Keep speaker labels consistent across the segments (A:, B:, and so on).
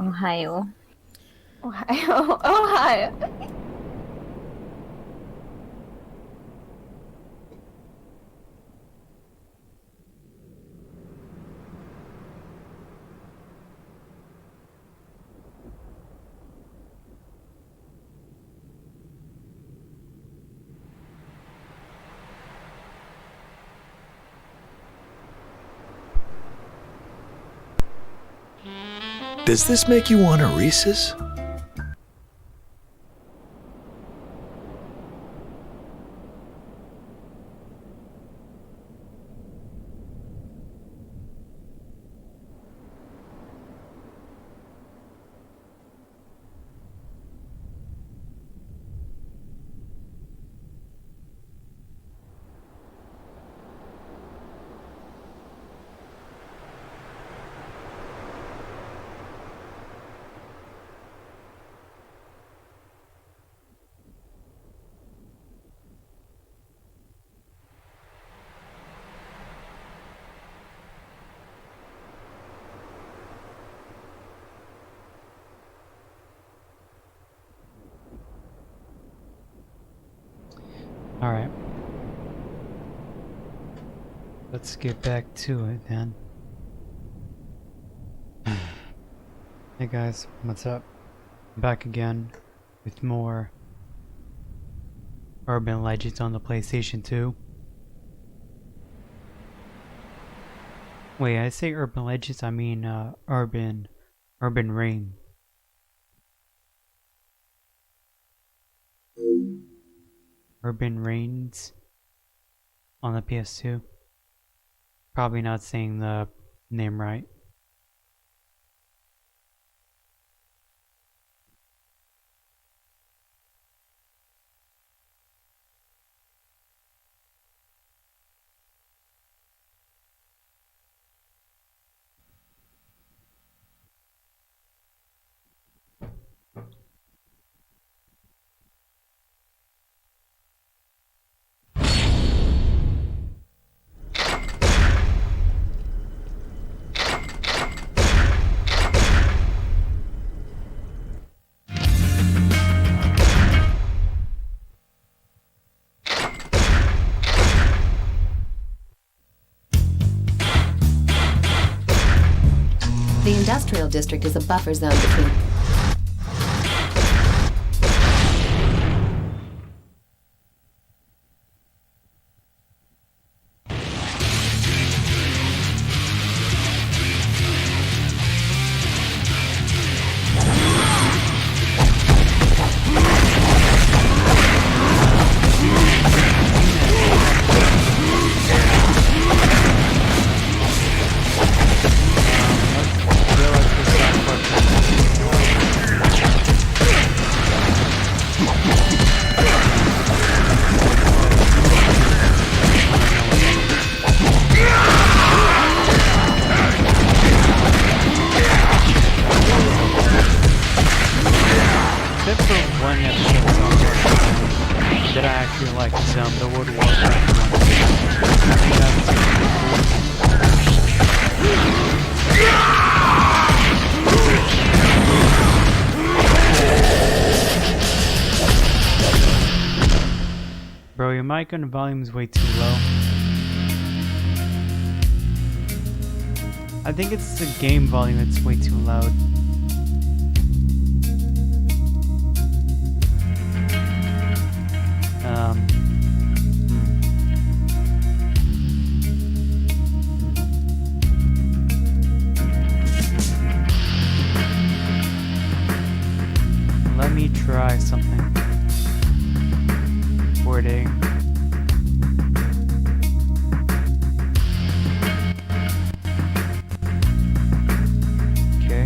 A: Ohio.
B: Ohio. Ohio.
C: Does this make you want a Reese's?
D: Alright. Let's get back to it then. Hey guys, what's up? I'm back again with more Urban Legends on the PlayStation 2. Wait, I say Urban Legends, I mean Urban Reign. Urban Reigns on the PS2. Probably not saying the name right.
E: The industrial district is a buffer zone between...
D: Except for one episode that I actually like, the World War one. I think that's Bro, your mic on the volume is way too low. I think it's the game volume that's way too loud. Let me try something. Recording. Okay.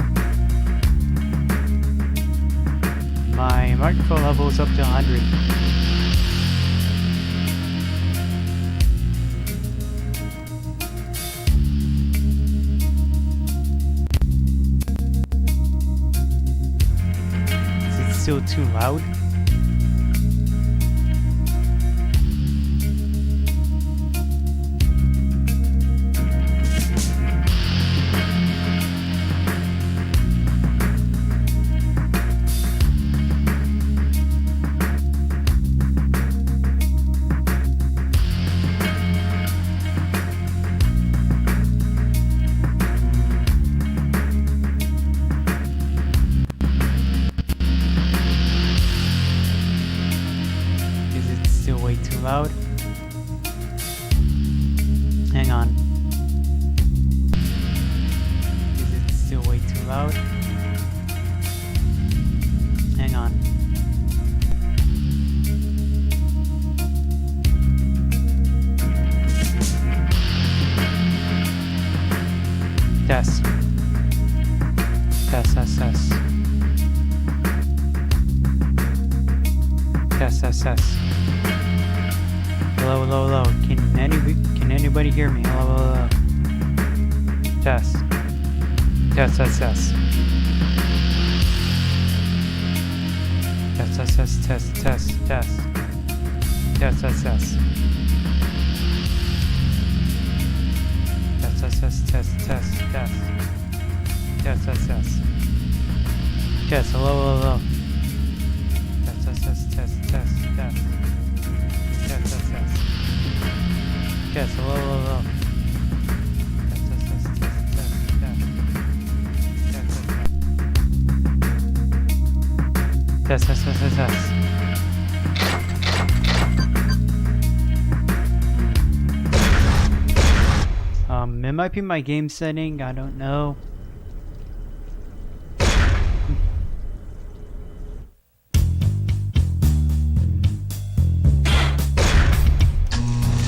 D: My microphone level is up to 100. Still too loud? on. Is it still way too loud? Hang on. Test. Test, test, test. Test, test, test. Hello, hello, hello. Can anybody hear me? Hello, hello, hello. Test. Test, test, test. Test, test, test, test, test, test. Test, test, test. Test, test, test, test, test, test. Test, test, test. Test, hello, hello, hello. Test, test, test, test, test, test. Test, test, test. Test, hello, hello, hello. Test, test, test, test, test, test. Test, test, test, test, test. It might be my game setting, I don't know.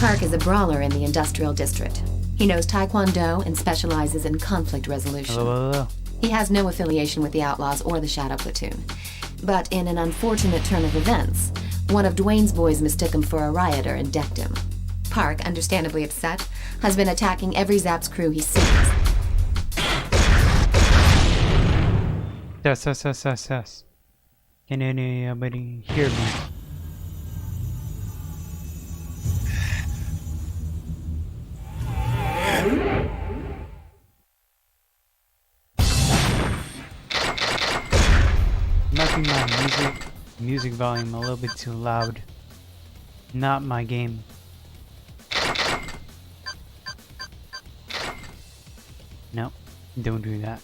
E: Park is a brawler in the industrial district. He knows Taekwondo and specializes in conflict resolution.
D: Hello, hello, hello.
E: He has no affiliation with the Outlaws or the Shadow Platoon. But in an unfortunate turn of events, one of Dwayne's boys mistook him for a rioter and decked him. Park, understandably upset, has been attacking every Zapp's crew he sees.
D: Test, test, test, test, test. Can anybody hear me? Might be my music volume a little bit too loud. Not my game. No, don't do that.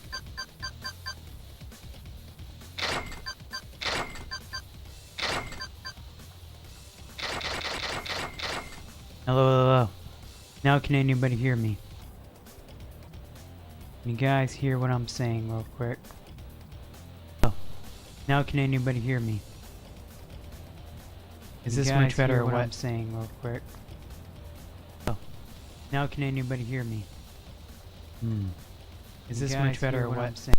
D: Hello, hello. Now can anybody hear me? You guys hear what I'm saying real quick? Oh, now can anybody hear me? Is this much better or what I'm saying real quick? Oh, now can anybody hear me? Is this much better or what I'm saying?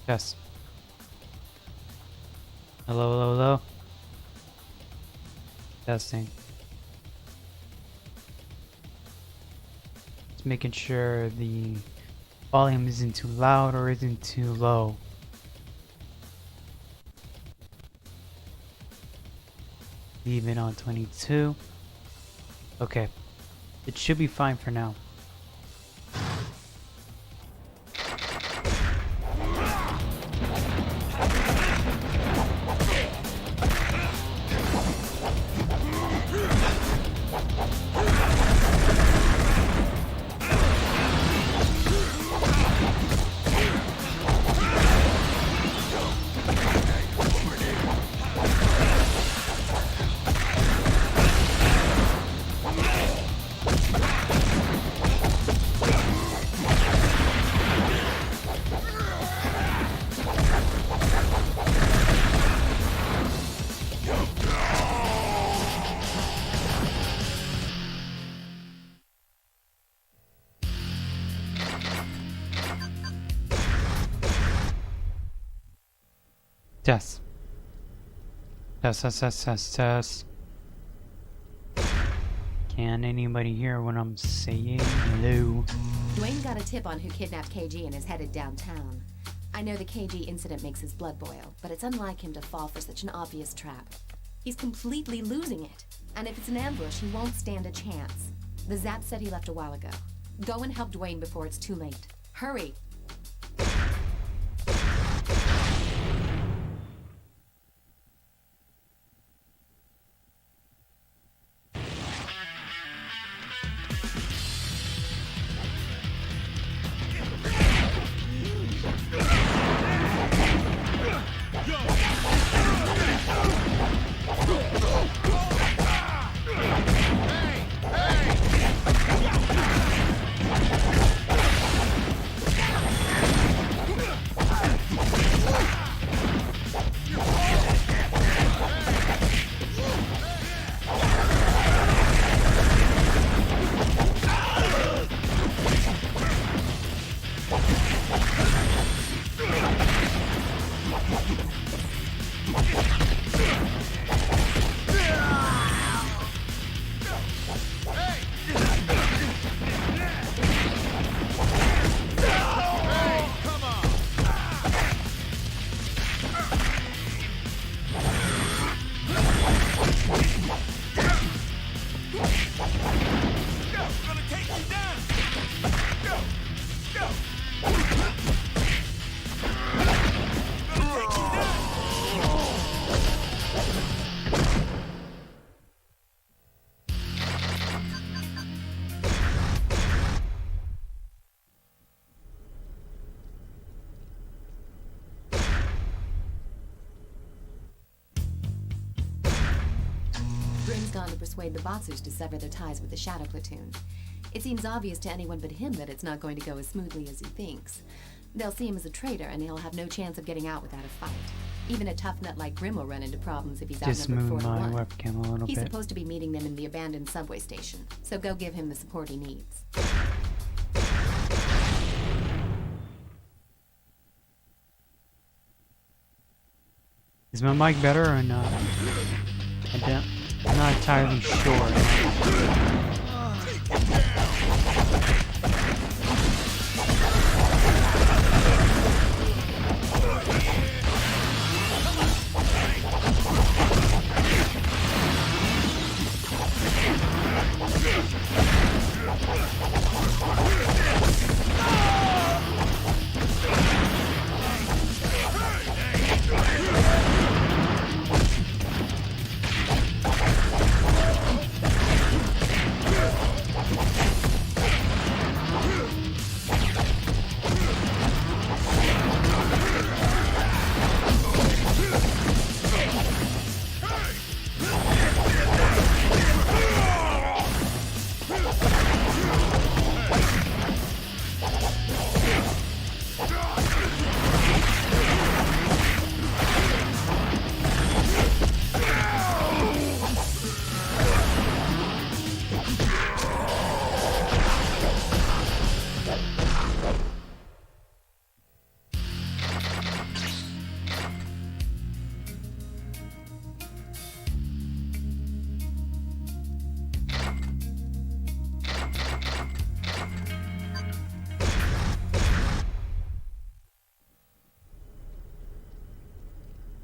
D: Yes. Hello, hello, hello. Testing. Just making sure the volume isn't too loud or isn't too low. Leave it on 22. Okay. It should be fine for now. Test. Test, test, test, test, test. Can anybody hear what I'm saying? Hello?
E: Dwayne got a tip on who kidnapped KG and is headed downtown. I know the KG incident makes his blood boil, but it's unlike him to fall for such an obvious trap. He's completely losing it. And if it's an ambush, he won't stand a chance. The Zap said he left a while ago. Go and help Dwayne before it's too late. Hurry! gone to persuade the Botsers to sever their ties with the Shadow Platoon. It seems obvious to anyone but him that it's not going to go as smoothly as he thinks. They'll see him as a traitor, and he'll have no chance of getting out without a fight. Even a tough nut like Grim will run into problems if he's
D: Just
E: outnumbered
D: move
E: 4 to
D: my
E: 1.
D: webcam a little
E: He's
D: bit.
E: supposed to be meeting them in the abandoned subway station, so go give him the support he needs.
D: Is my mic better or not? I'm not entirely sure.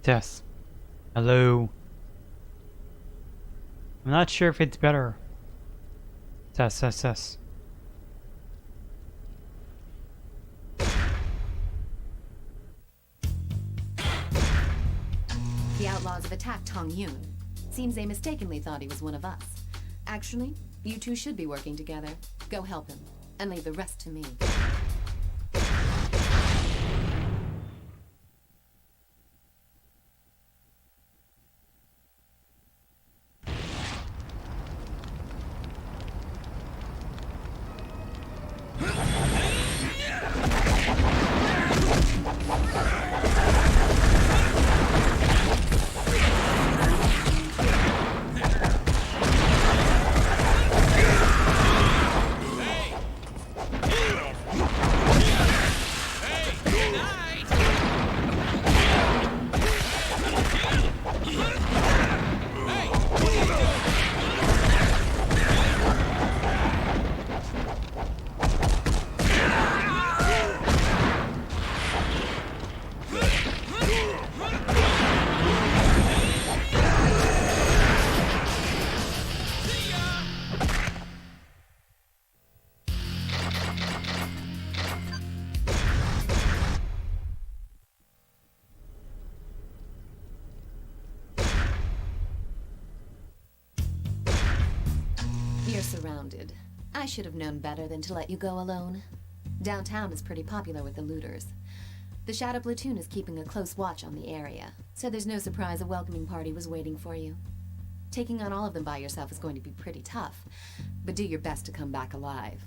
D: Tess. Hello. I'm not sure if it's better. Tess.
E: The outlaws have attacked Tong Yun. Seems they mistakenly thought he was one of us. Actually, you two should be working together. Go help him, and leave the rest to me. You're surrounded. I should have known better than to let you go alone. Downtown is pretty popular with the looters. The Shadow Platoon is keeping a close watch on the area, so there's no surprise a welcoming party was waiting for you. Taking on all of them by yourself is going to be pretty tough, but do your best to come back alive.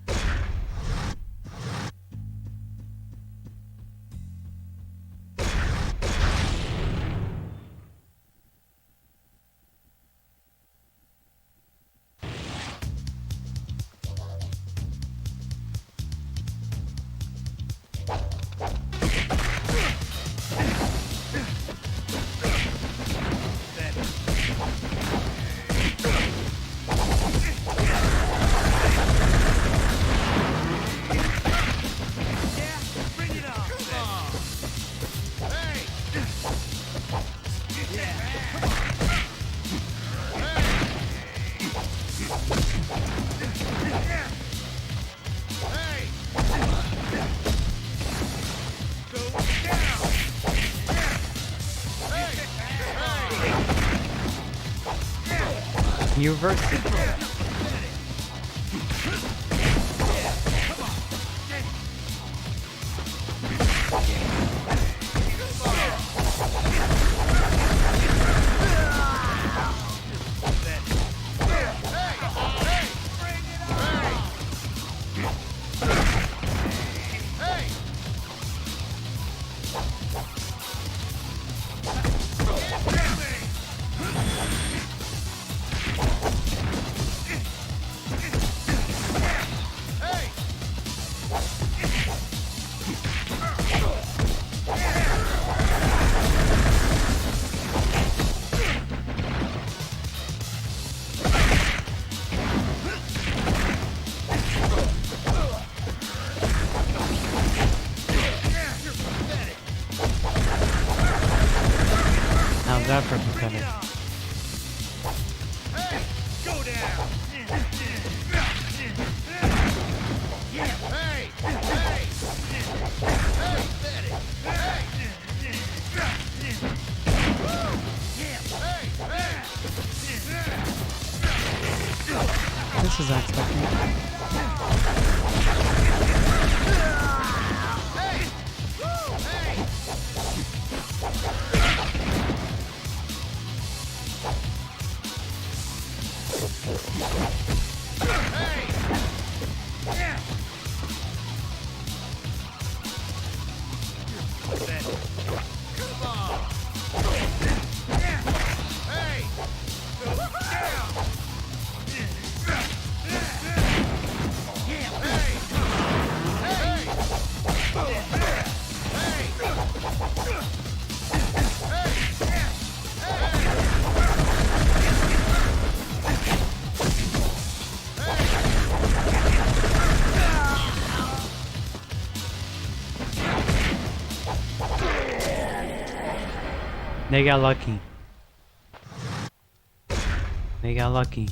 D: You reversed it. This is unexpected. They got lucky. They got lucky.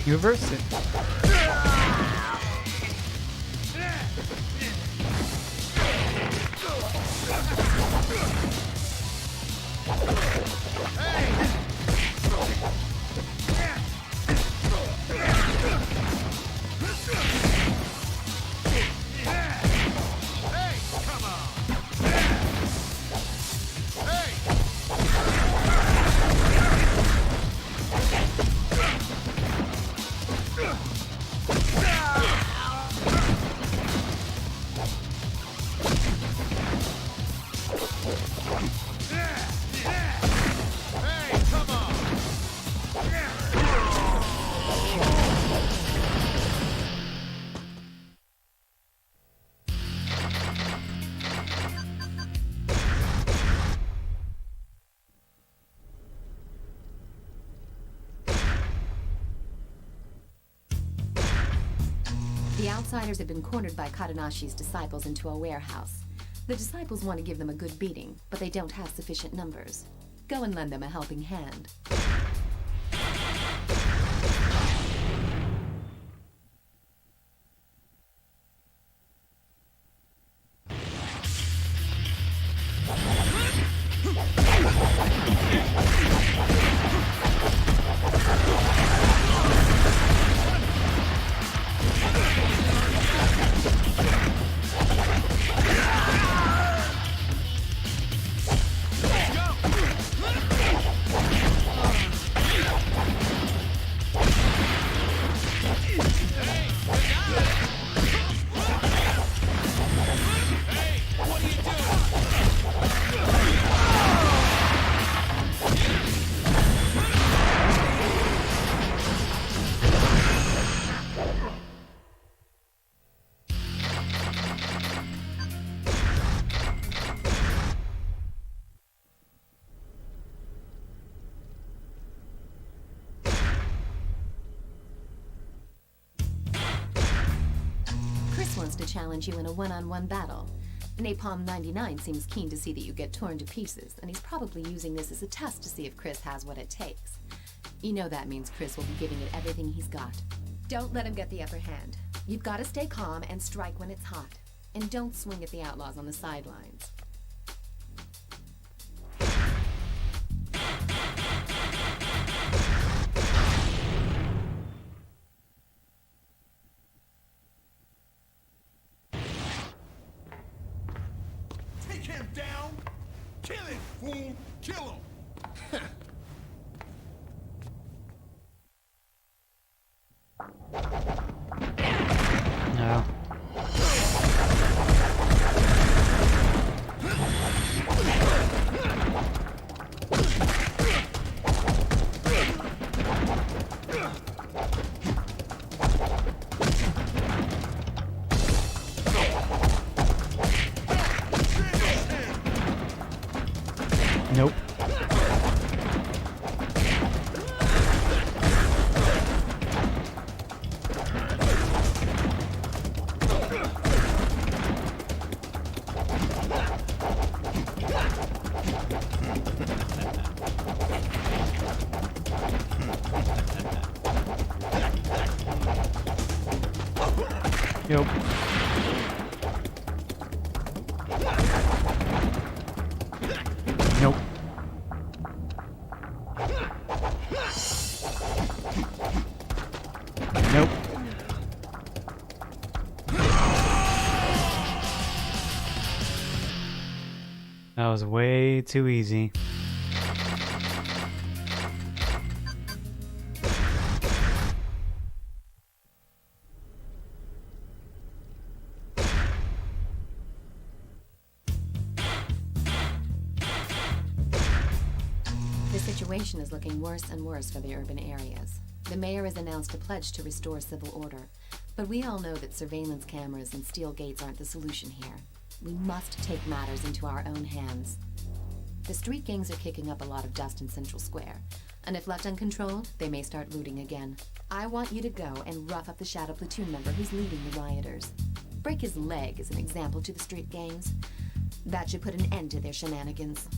D: You reversed it.
E: The outsiders have been cornered by Kadanashi's disciples into a warehouse. The disciples want to give them a good beating, but they don't have sufficient numbers. Go and lend them a helping hand. to challenge you in a one-on-one battle. Napalm 99 seems keen to see that you get torn to pieces, and he's probably using this as a test to see if Chris has what it takes. You know that means Chris will be giving it everything he's got. Don't let him get the upper hand. You've got to stay calm and strike when it's hot. And don't swing at the outlaws on the sidelines.
A: Take him down! Kill him, fool! Kill him!
D: No. Nope. Yep. Nope. Nope. That was way too easy.
E: The situation is looking worse and worse for the urban areas. The mayor has announced a pledge to restore civil order, but we all know that surveillance cameras and steel gates aren't the solution here. We must take matters into our own hands. The street gangs are kicking up a lot of dust in Central Square, and if left uncontrolled, they may start looting again. I want you to go and rough up the Shadow Platoon member who's leading the rioters. Break his leg as an example to the street gangs. That should put an end to their shenanigans.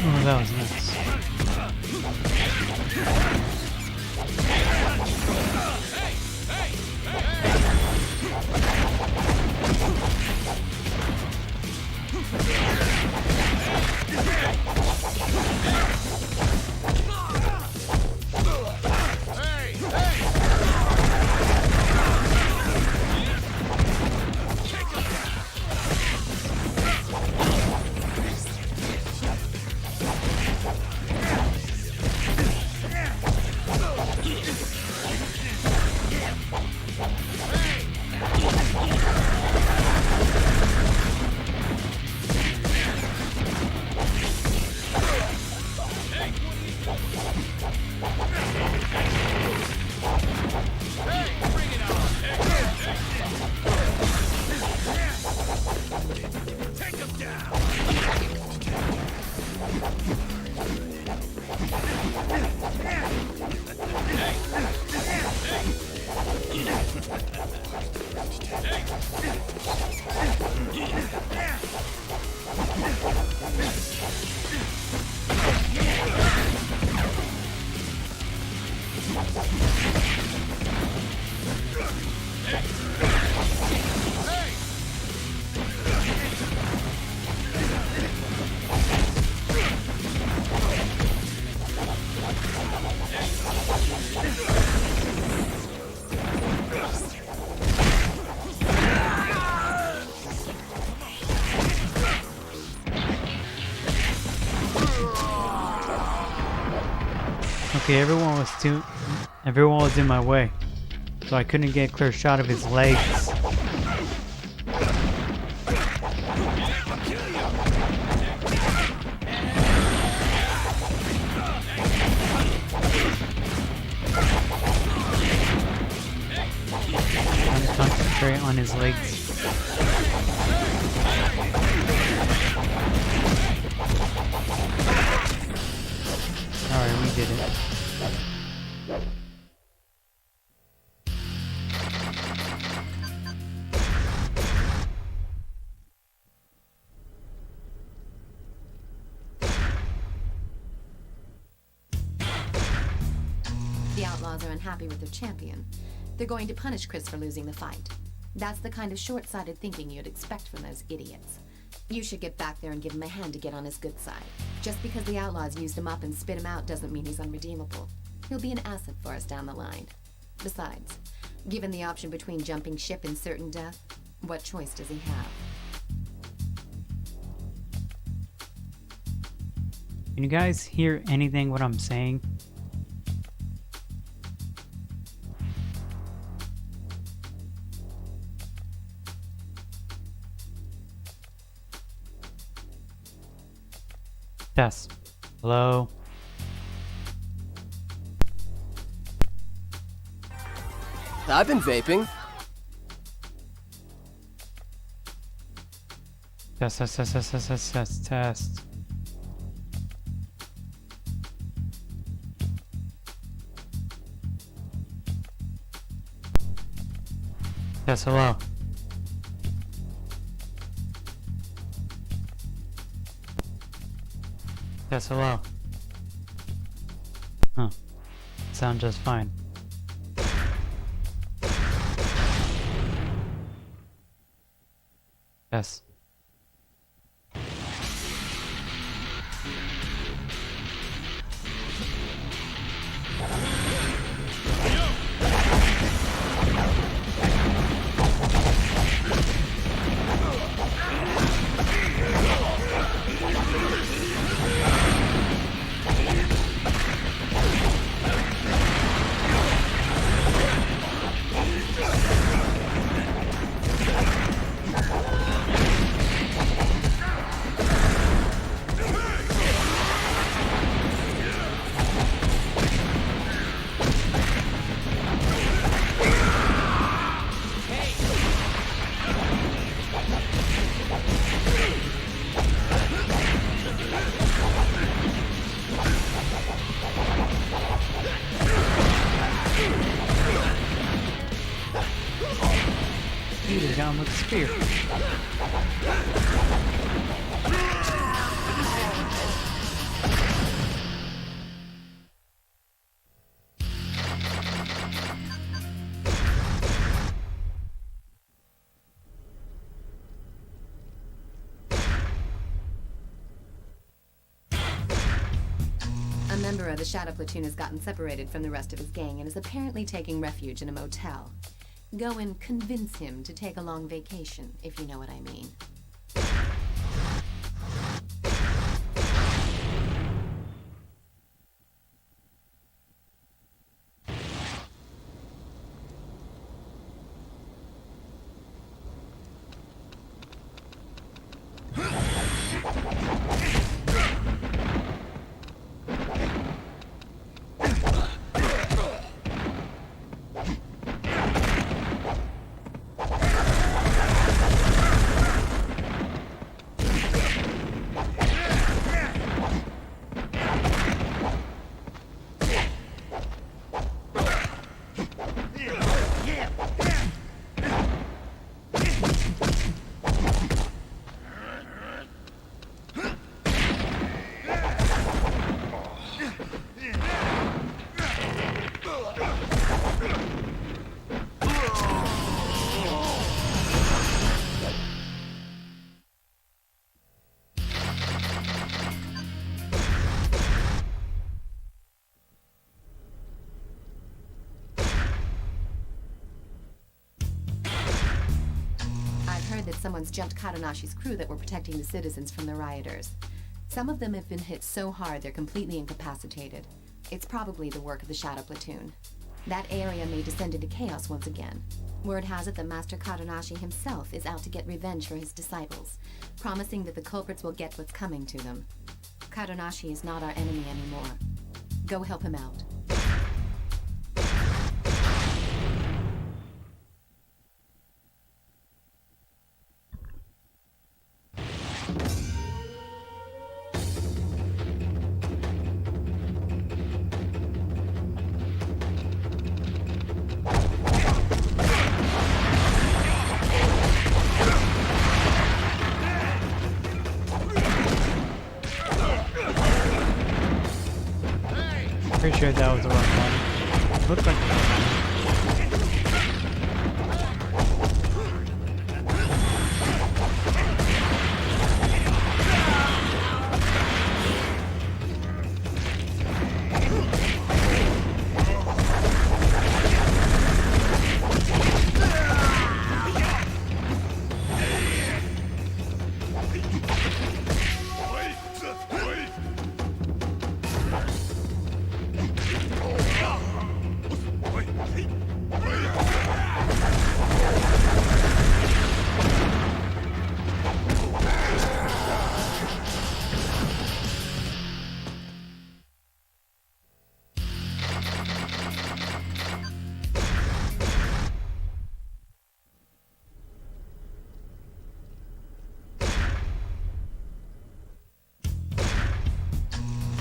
D: Oh, that was nice. Okay, everyone was in my way, so I couldn't get a clear shot of his legs. legs. Alright, we did it.
E: The outlaws are unhappy with their champion. They're going to punish Chris for losing the fight. That's the kind of short-sighted thinking you'd expect from those idiots. You should get back there and give him a hand to get on his good side. Just because the outlaws used him up and spit him out doesn't mean he's unredeemable. He'll be an asset for us down the line. Besides, given the option between jumping ship and certain death, what choice does he have?
D: Can you guys hear anything what I'm saying? Yes. Hello?
F: I've been vaping.
D: Test, test, test, test, test, test, test, test. Yes, hello. Yes, hello. Huh. Sound just fine. Yes. He was down with a spear.
E: A member of the Shadow Platoon has gotten separated from the rest of his gang and is apparently taking refuge in a motel. Go and convince him to take a long vacation, if you know what I mean. That someone's jumped Kadanashi's crew that were protecting the citizens from the rioters. Some of them have been hit so hard they're completely incapacitated. It's probably the work of the Shadow Platoon. That area may descend into chaos once again. Word has it that Master Kadanashi himself is out to get revenge for his disciples, promising that the culprits will get what's coming to them. Kadanashi is not our enemy anymore. Go help him out.
D: sure that was the wrong one. It looked like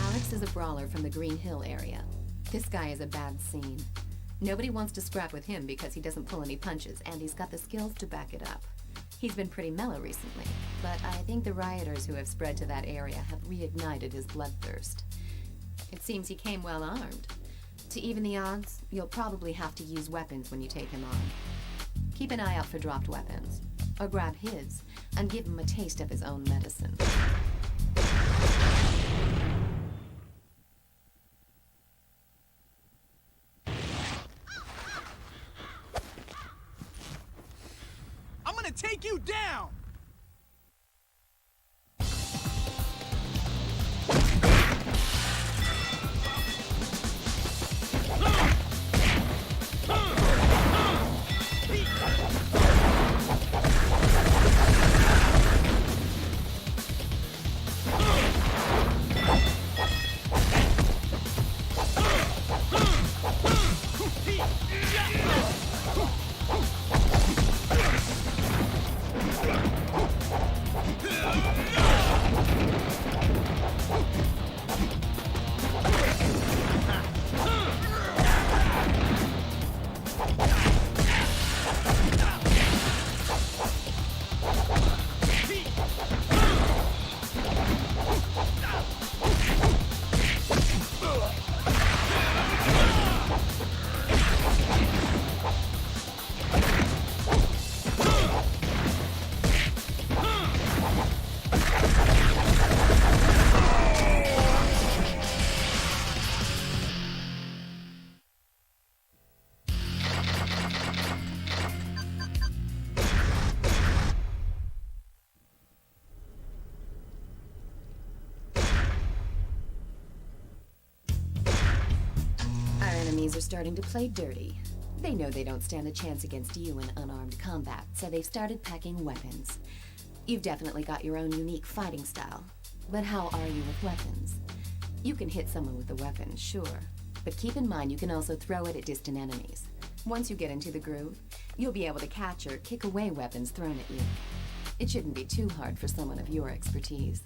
E: Alex is a brawler from the Green Hill area. This guy is a bad scene. Nobody wants to scrap with him because he doesn't pull any punches, and he's got the skills to back it up. He's been pretty mellow recently, but I think the rioters who have spread to that area have reignited his bloodthirst. It seems he came well armed. To even the odds, you'll probably have to use weapons when you take him on. Keep an eye out for dropped weapons, or grab his, and give him a taste of his own medicine.
A: I'm gonna take you down!
E: Enemies are starting to play dirty. They know they don't stand a chance against you in unarmed combat, so they've started packing weapons. You've definitely got your own unique fighting style. But how are you with weapons? You can hit someone with a weapon, sure. But keep in mind you can also throw it at distant enemies. Once you get into the groove, you'll be able to catch or kick away weapons thrown at you. It shouldn't be too hard for someone of your expertise.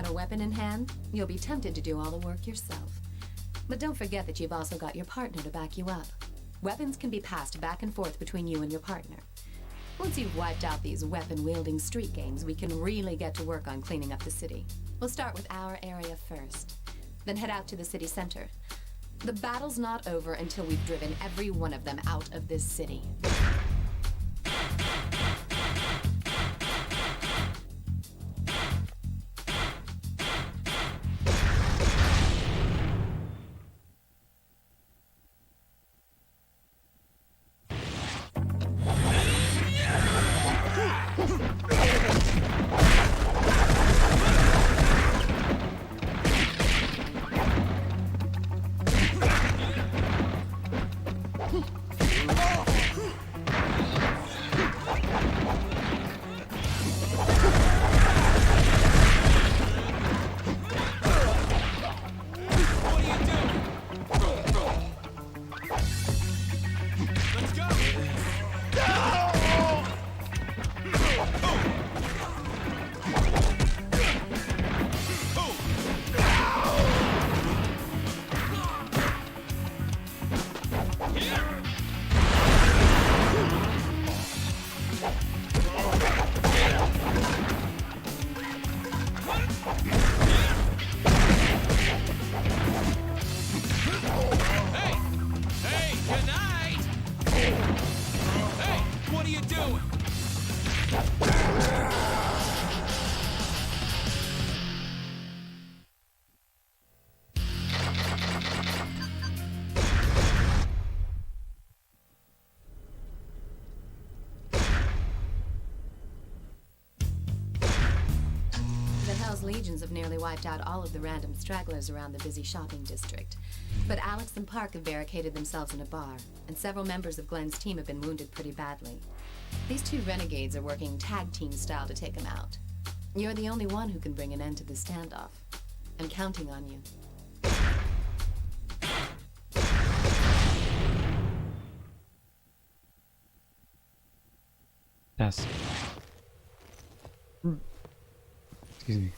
E: got a weapon in hand, you'll be tempted to do all the work yourself. But don't forget that you've also got your partner to back you up. Weapons can be passed back and forth between you and your partner. Once you've wiped out these weapon-wielding street gangs, we can really get to work on cleaning up the city. We'll start with our area first, then head out to the city center. The battle's not over until we've driven every one of them out of this city. Legions have nearly wiped out all of the random stragglers around the busy shopping district. But Alex and Park have barricaded themselves in a bar, and several members of Glenn's team have been wounded pretty badly. These two renegades are working tag team style to take them out. You're the only one who can bring an end to the standoff. I'm counting on you.
D: Yes. Excuse me.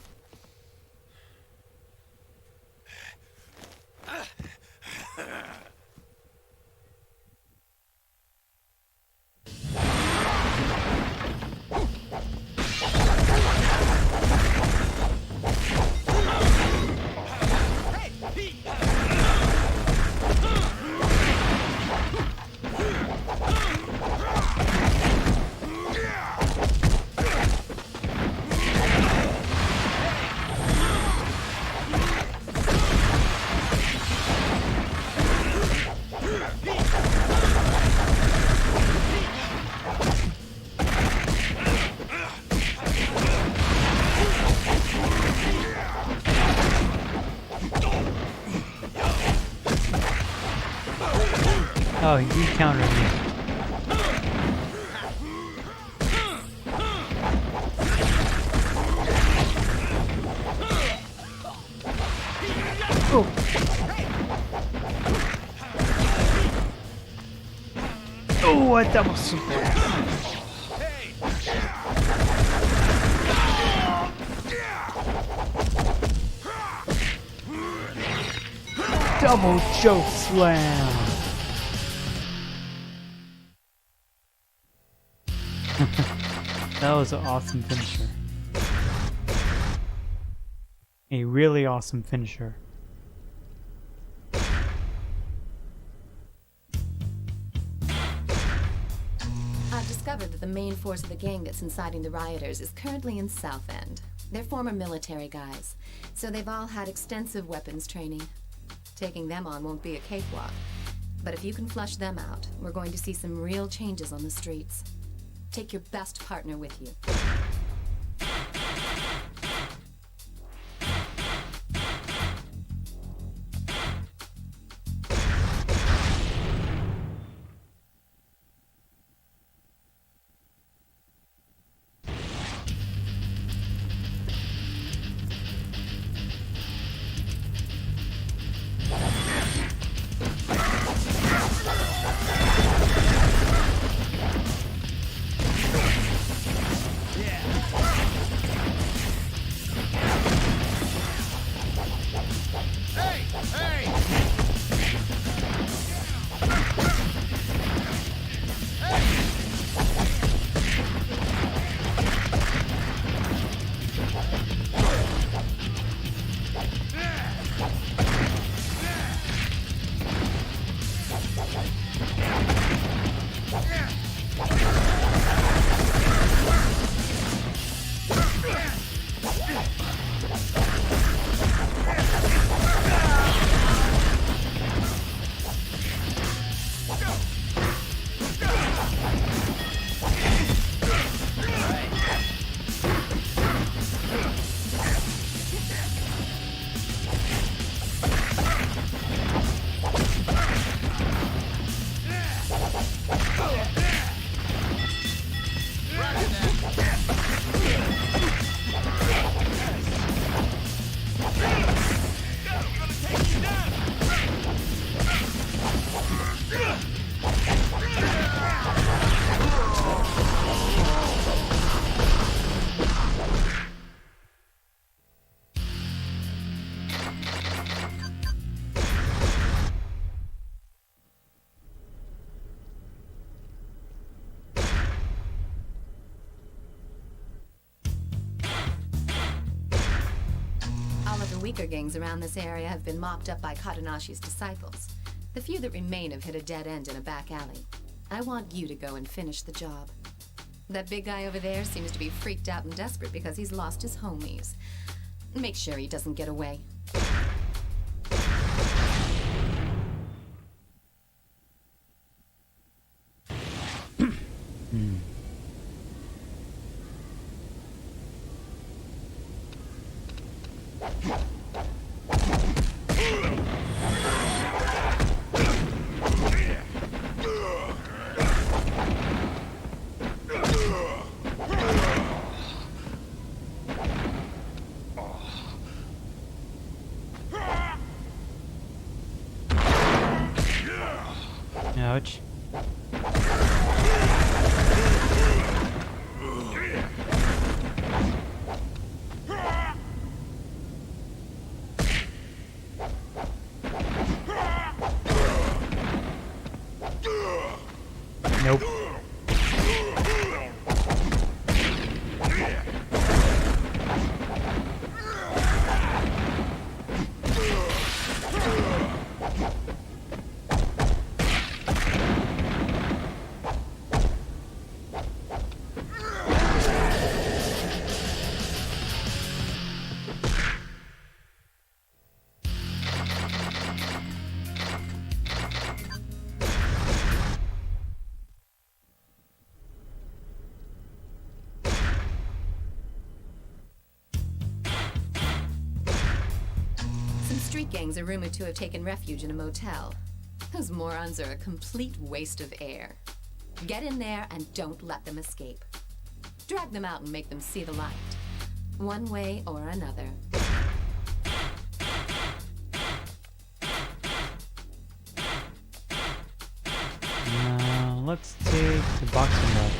D: Oh, you countered me. Oh. Oh, what that was so bad. Double choke slam. That was an awesome finisher. A really awesome finisher.
E: I've discovered that the main force of the gang that's inciting the rioters is currently in South End. They're former military guys, so they've all had extensive weapons training. Taking them on won't be a cakewalk, but if you can flush them out, we're going to see some real changes on the streets. Take your best partner with you.
A: Yeah,
E: the weaker gangs around this area have been mopped up by Katanashi's disciples. The few that remain have hit a dead end in a back alley. I want you to go and finish the job. That big guy over there seems to be freaked out and desperate because he's lost his homies. Make sure he doesn't get away.
D: Ouch. Nope.
E: Street gangs are rumored to have taken refuge in a motel. Those morons are a complete waste of air. Get in there and don't let them escape. Drag them out and make them see the light. One way or another.
D: Let's take the boxer guy.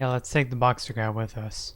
D: Yeah, let's take the boxer guy with us.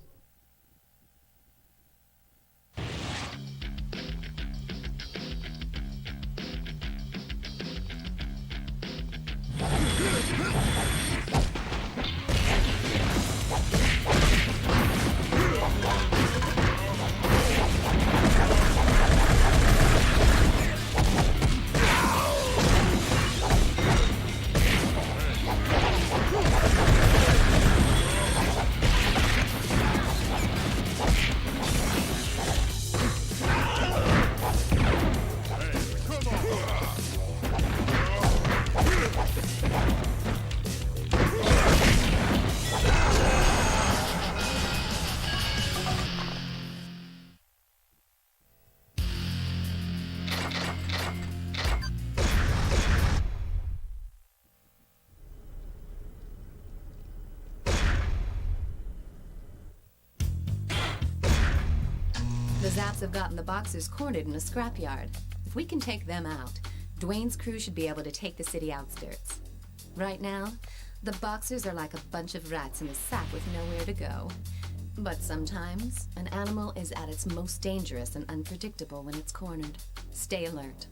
E: The Zaps have gotten the Boxers cornered in a scrapyard. If we can take them out, Dwayne's crew should be able to take the city outskirts. Right now, the Boxers are like a bunch of rats in a sack with nowhere to go. But sometimes, an animal is at its most dangerous and unpredictable when it's cornered. Stay alert.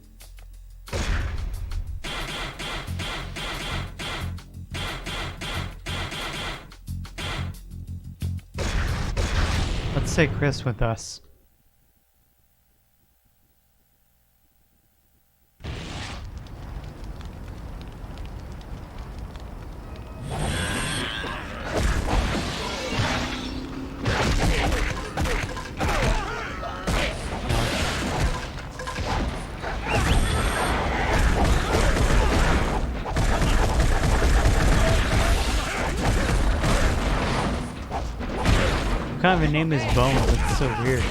D: Let's take Chris with us. What kind of a name is Bones? It's so weird.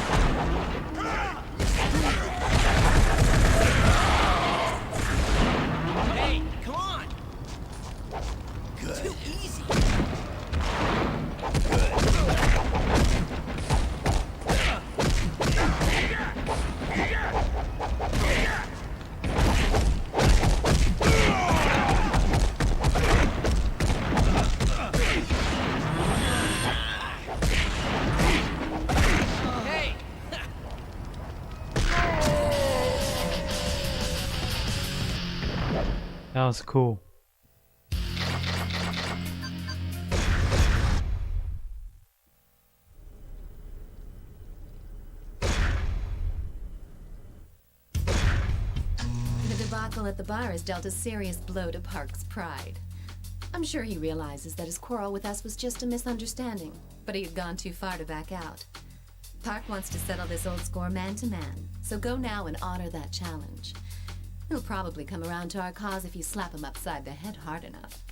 A: Hey, come on! Good. Too easy.
D: That was cool.
E: debacle at the bar has dealt a serious blow to Park's pride. I'm sure he realizes that his quarrel with us was just a misunderstanding, but he had gone too far to back out. Park wants to settle this old score man to man, so go now and honor that challenge. He'll probably come around to our cause if you slap him upside the head hard enough.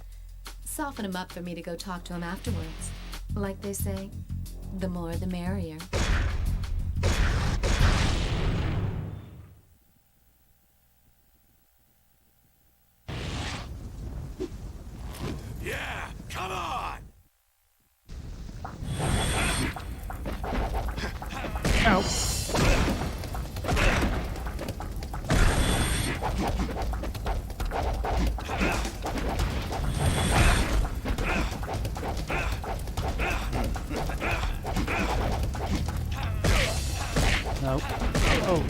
E: Soften him up for me to go talk to him afterwards. Like they say, the more the merrier.
A: Yeah, come on!
D: Ow. Nope. Oh.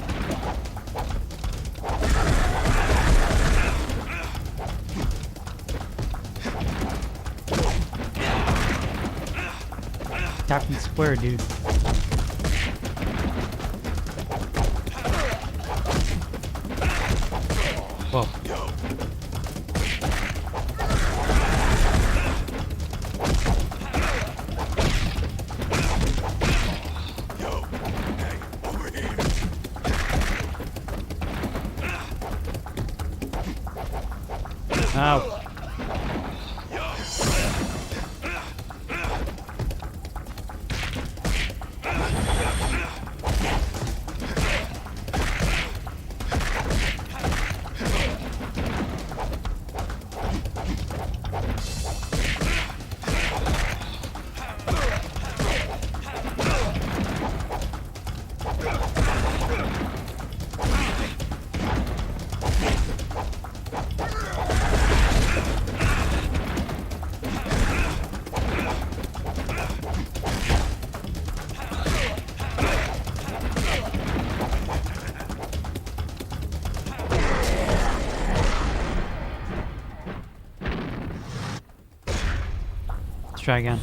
D: Captain Square, dude. Whoa. Ow. Let's try again.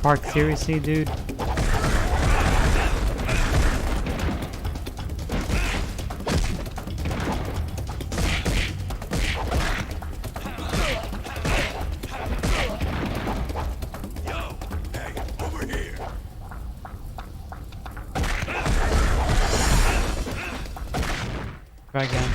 D: Park, seriously, dude? Try again.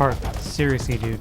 D: Park, seriously, dude.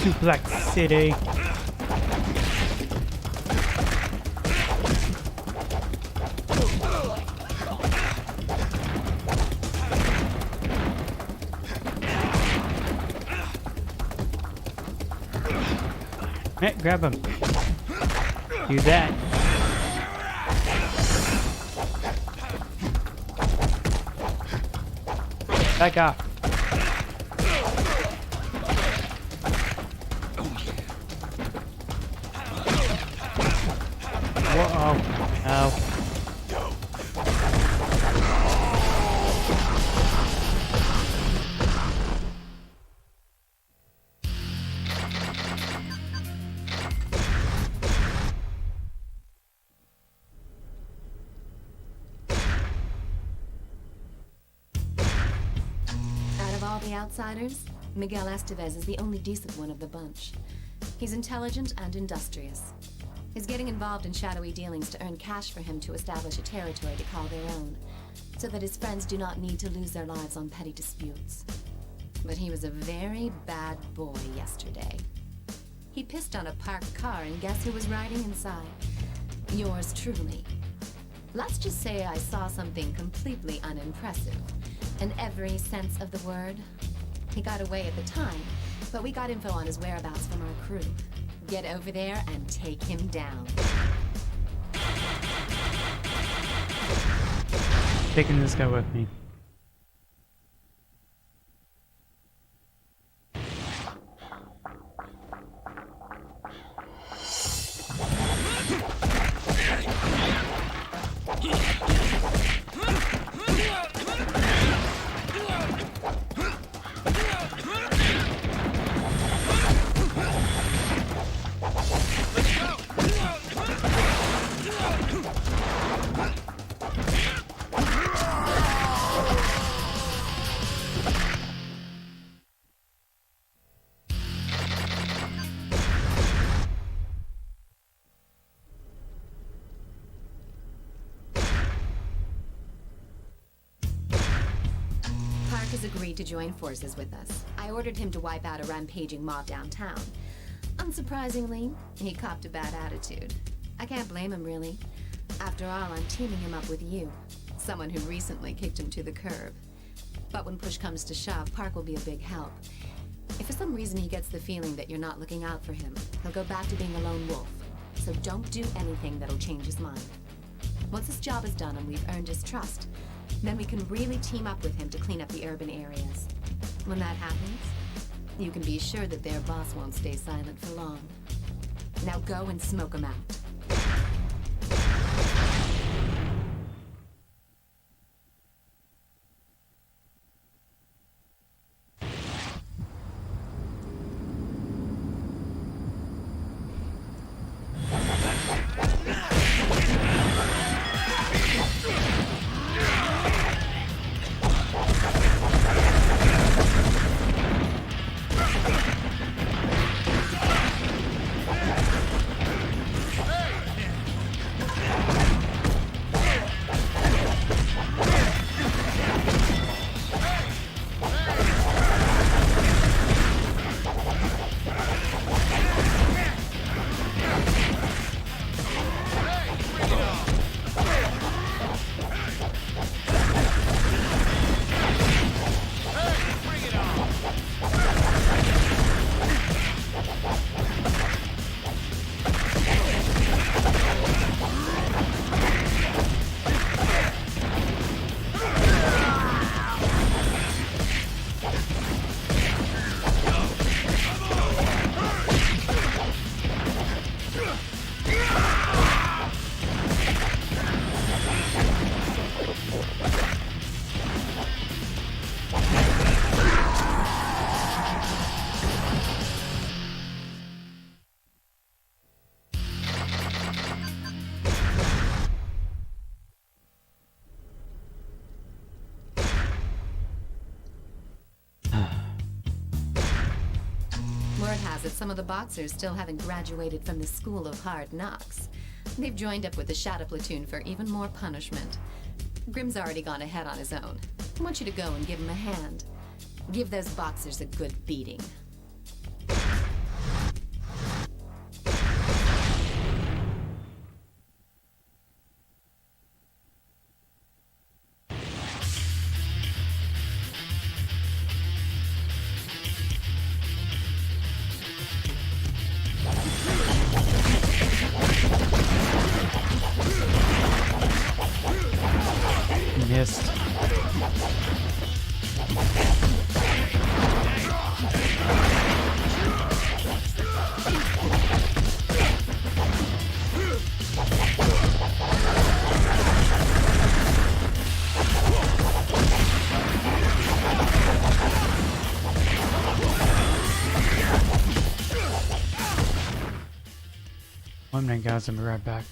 D: Suplex City. Hey, grab him. Do that. Back off. Whoa. Oh.
E: Out of all the outsiders, Miguel Estevez is the only decent one of the bunch. He's intelligent and industrious. He's getting involved in shadowy dealings to earn cash for him to establish a territory to call their own, so that his friends do not need to lose their lives on petty disputes. But he was a very bad boy yesterday. He pissed on a parked car, and guess who was riding inside? Yours truly. Let's just say I saw something completely unimpressive, in every sense of the word. He got away at the time, but we got info on his whereabouts from our crew. Get over there and take him down.
D: Taking this guy with me.
E: Has agreed to join forces with us. I ordered him to wipe out a rampaging mob downtown. Unsurprisingly, he copped a bad attitude. I can't blame him, really. After all, I'm teaming him up with you, someone who recently kicked him to the curb. But when push comes to shove, Park will be a big help. If for some reason he gets the feeling that you're not looking out for him, he'll go back to being a lone wolf. So don't do anything that'll change his mind. Once this job is done and we've earned his trust, then we can really team up with him to clean up the urban areas. When that happens, you can be sure that their boss won't stay silent for long. Now go and smoke him out. Some of the boxers still haven't graduated from the School of Hard Knocks. They've joined up with the Shadow Platoon for even more punishment. Grimm's already gone ahead on his own. I want you to go and give him a hand. Give those boxers a good beating.
D: Missed. One minute, guys. I'll be right back.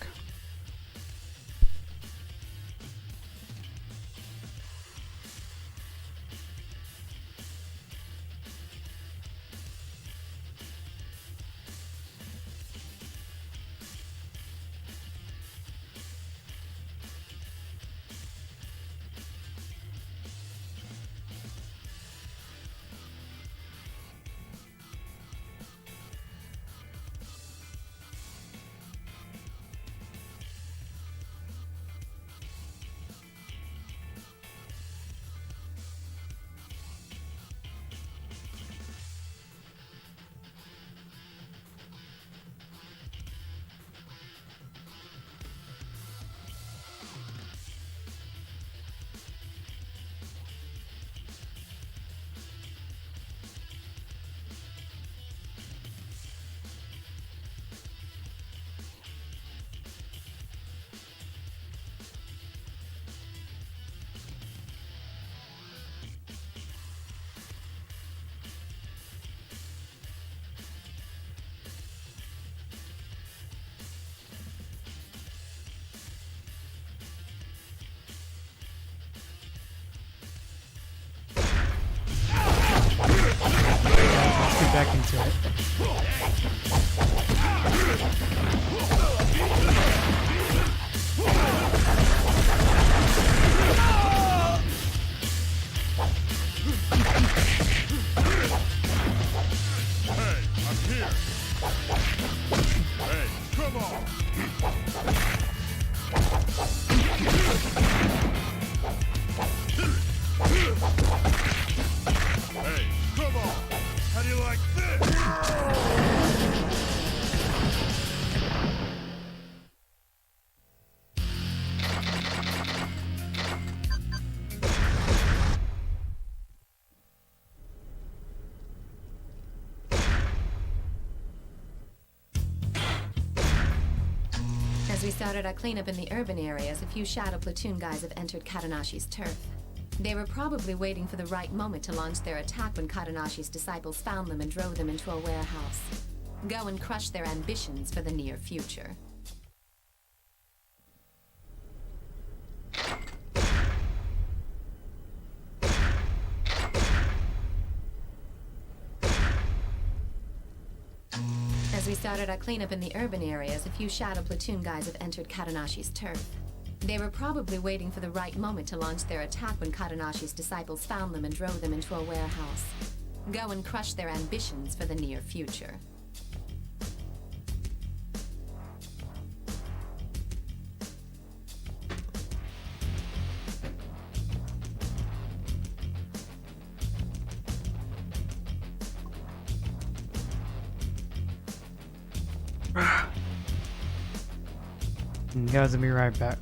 D: Let's get back into it.
A: Hey, I'm here. Hey, come on. Hey, come on. How do you like this?
E: As we started our cleanup in the urban areas, a few shadow platoon guys have entered Katanashi's turf. They were probably waiting for the right moment to launch their attack when Katanashi's disciples found them and drove them into a warehouse. Go and crush their ambitions for the near future. As we started our cleanup in the urban areas, a few shadow platoon guys have entered Katanashi's turf. They were probably waiting for the right moment to launch their attack when Katanashi's disciples found them and drove them into a warehouse. Go and crush their ambitions for the near future.
D: Guys, I'll be right back.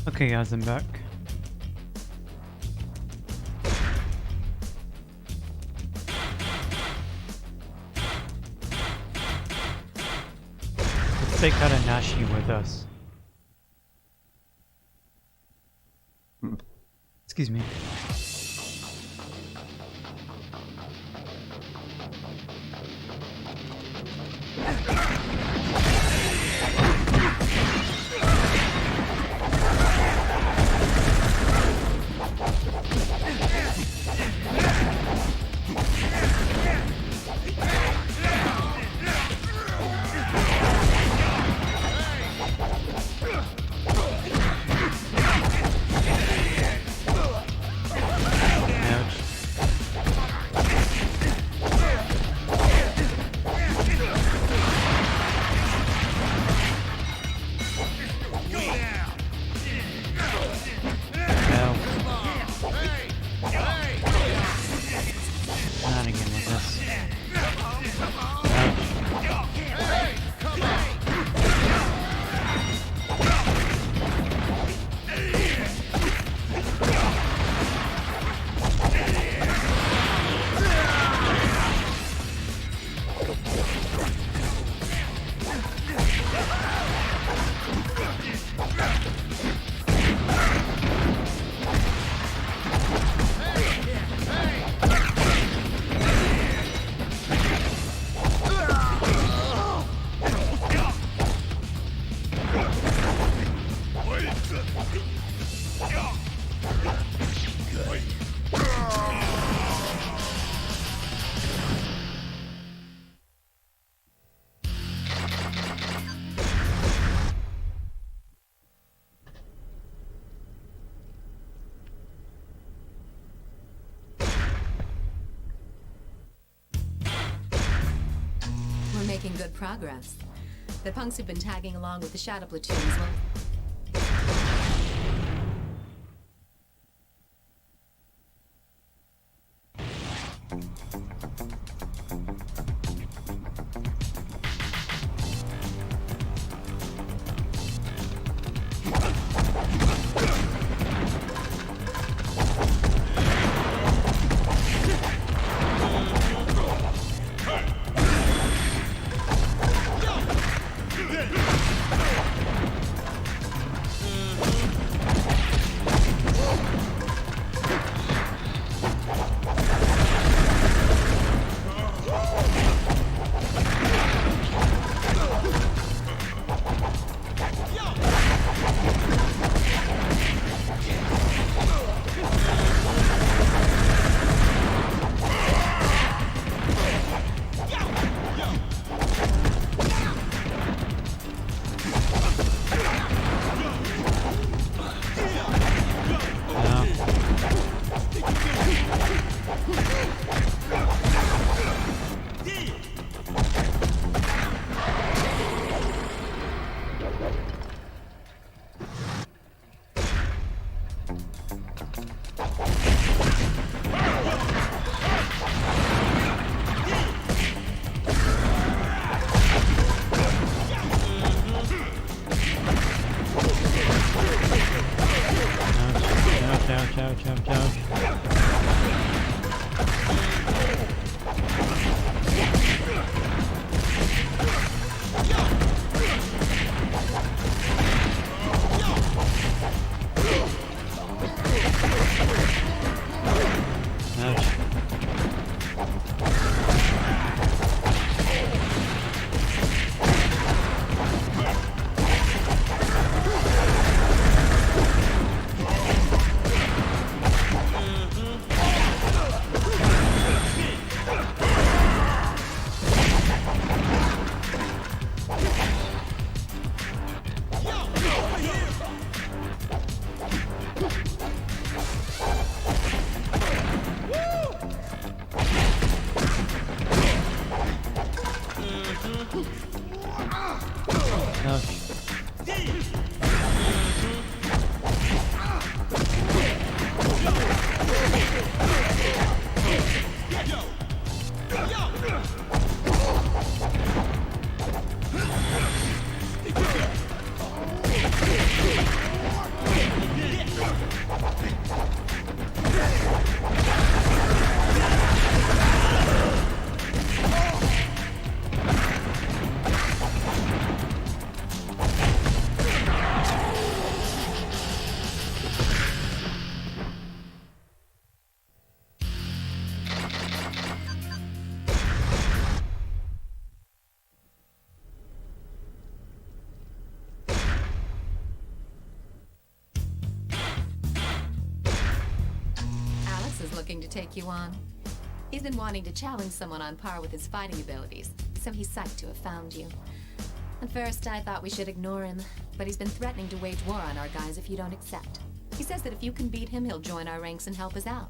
D: Okay, guys, I'm back. Let's take Karanashi with us. Excuse me.
E: We're making good progress. The punks who've been tagging along with the shadow platoons will... looking to take you on. He's been wanting to challenge someone on par with his fighting abilities, so he's psyched to have found you. At first, I thought we should ignore him, but he's been threatening to wage war on our guys if you don't accept. He says that if you can beat him, he'll join our ranks and help us out.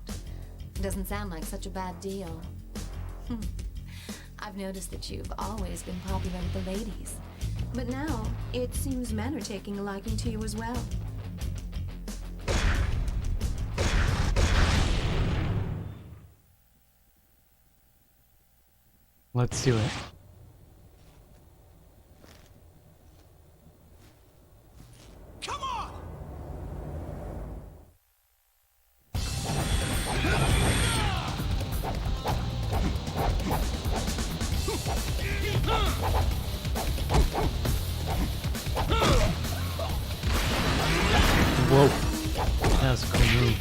E: Doesn't sound like such a bad deal. I've noticed that you've always been popular with the ladies, but now it seems men are taking a liking to you as well.
D: Let's do it.
A: Come on!
D: Whoa. That was a cool move.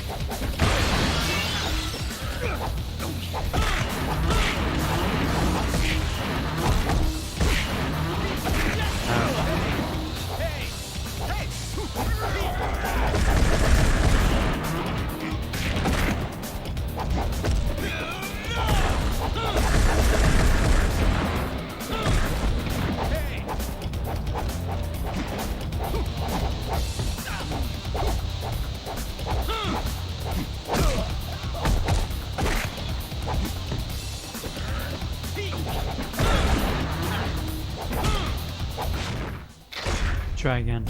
D: Try again.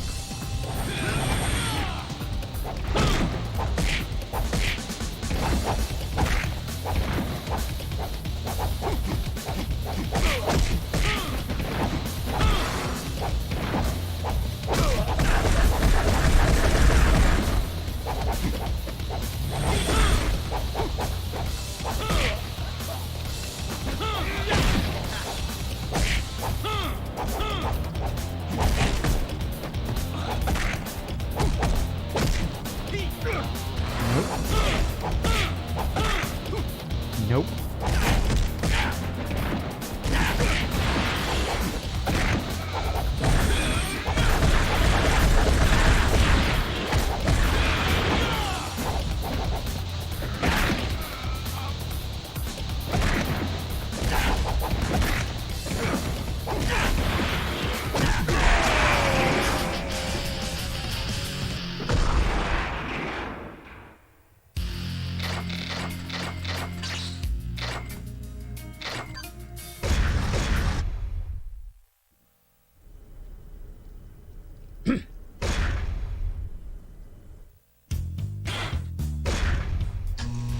D: Nope.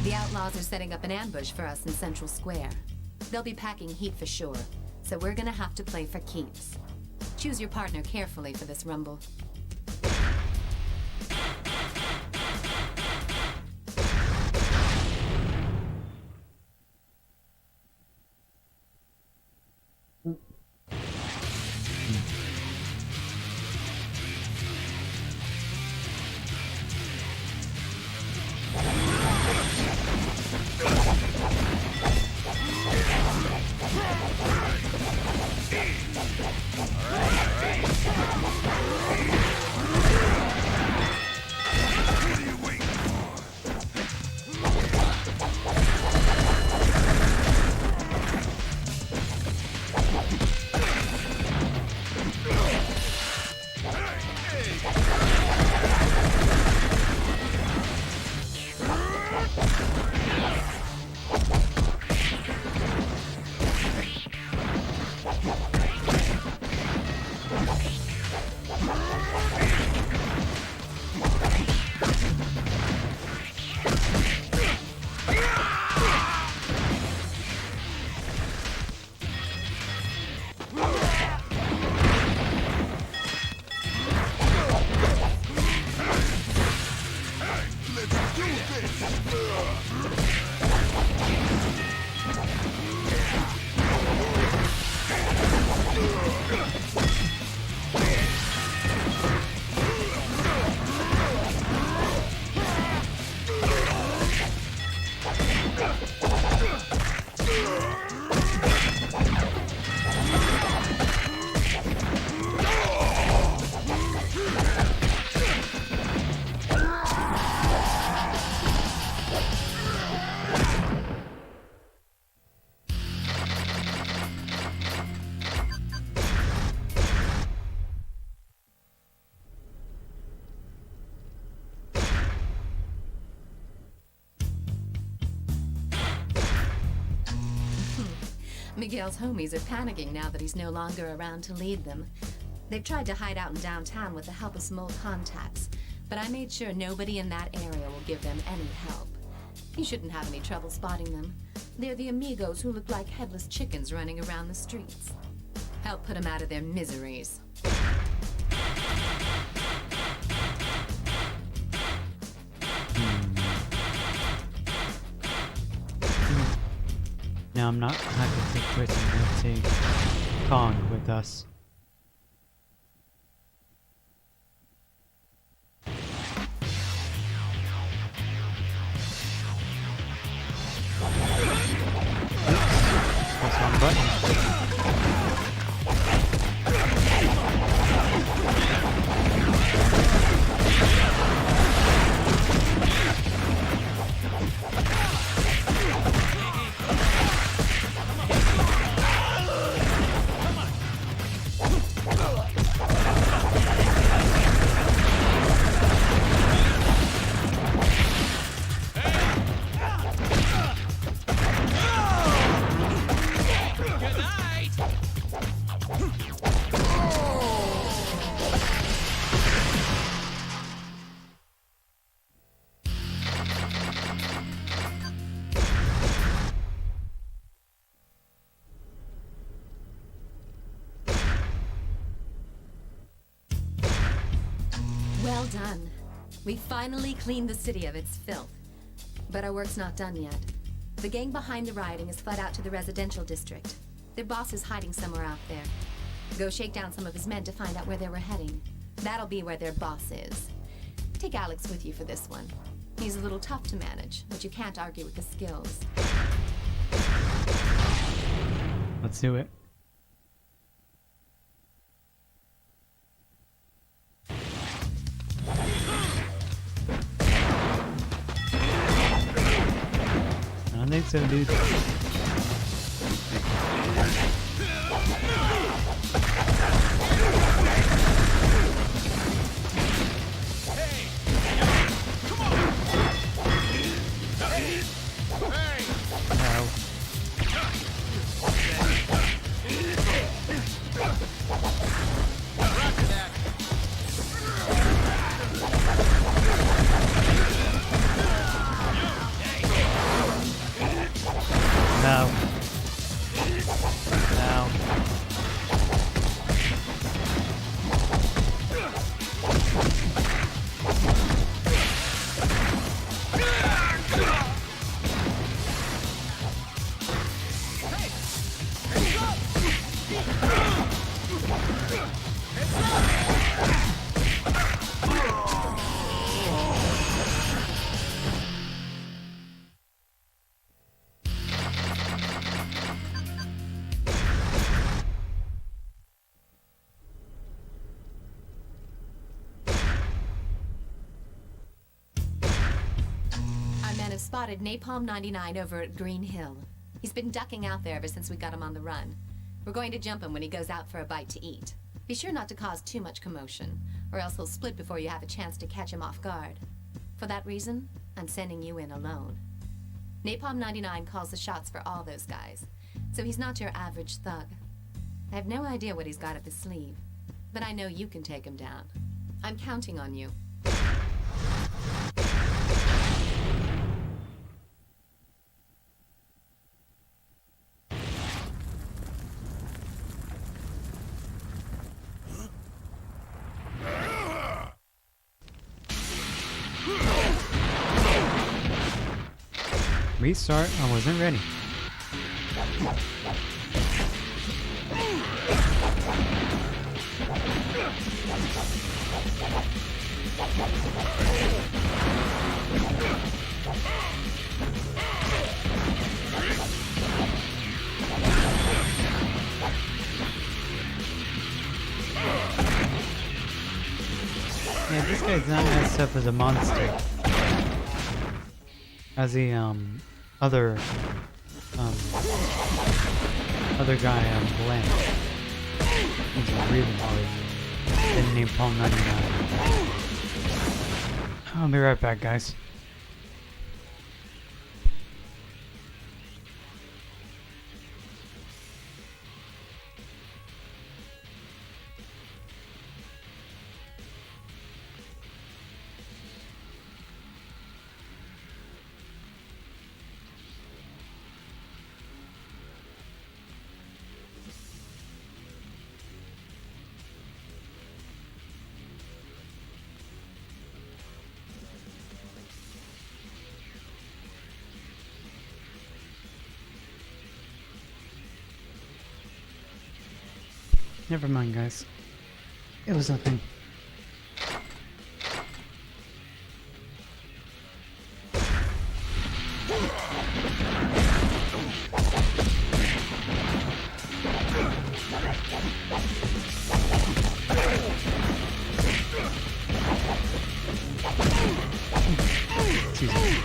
E: The outlaws are setting up an ambush for us in Central Square. They'll be packing heat for sure, so we're gonna have to play for keeps. Choose your partner carefully for this rumble.
A: Let's do this!
E: Miguel's homies are panicking now that he's no longer around to lead them. They've tried to hide out in downtown with the help of some old contacts, but I made sure nobody in that area will give them any help. You shouldn't have any trouble spotting them. They're the amigos who look like headless chickens running around the streets. Help put them out of their miseries.
D: Now I'm not happy to take Britain and take Kong with us. Press one button.
E: Well done. We finally cleaned the city of its filth. But our work's not done yet. The gang behind the rioting has fled out to the residential district. Their boss is hiding somewhere out there. Go shake down some of his men to find out where they were heading. That'll be where their boss is. Take Alex with you for this one. He's a little tough to manage, but you can't argue with his skills.
D: Let's do it. I don't think so, dude. No. No. No.
E: Our men have spotted Napalm 99 over at Green Hill. He's been ducking out there ever since we got him on the run. We're going to jump him when he goes out for a bite to eat. Be sure not to cause too much commotion, or else he'll split before you have a chance to catch him off guard. For that reason, I'm sending you in alone. Napalm 99 calls the shots for all those guys, so he's not your average thug. I have no idea what he's got up his sleeve, but I know you can take him down. I'm counting on you.
D: Restart, I wasn't ready. Yeah, this guy's not as tough as a monster. As the other guy Blank. He's really hard. Didn't name Palm 99. I'll be right back, guys. Never mind, guys. It was nothing. Excuse me.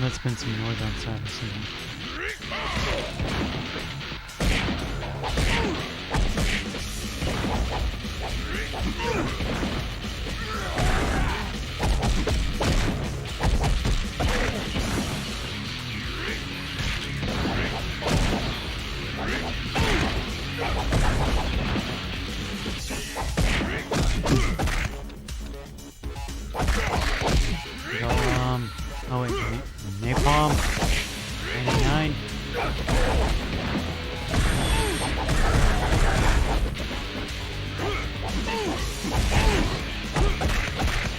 D: Let's spend some noise outside or something. Oh wait, napalm. 99.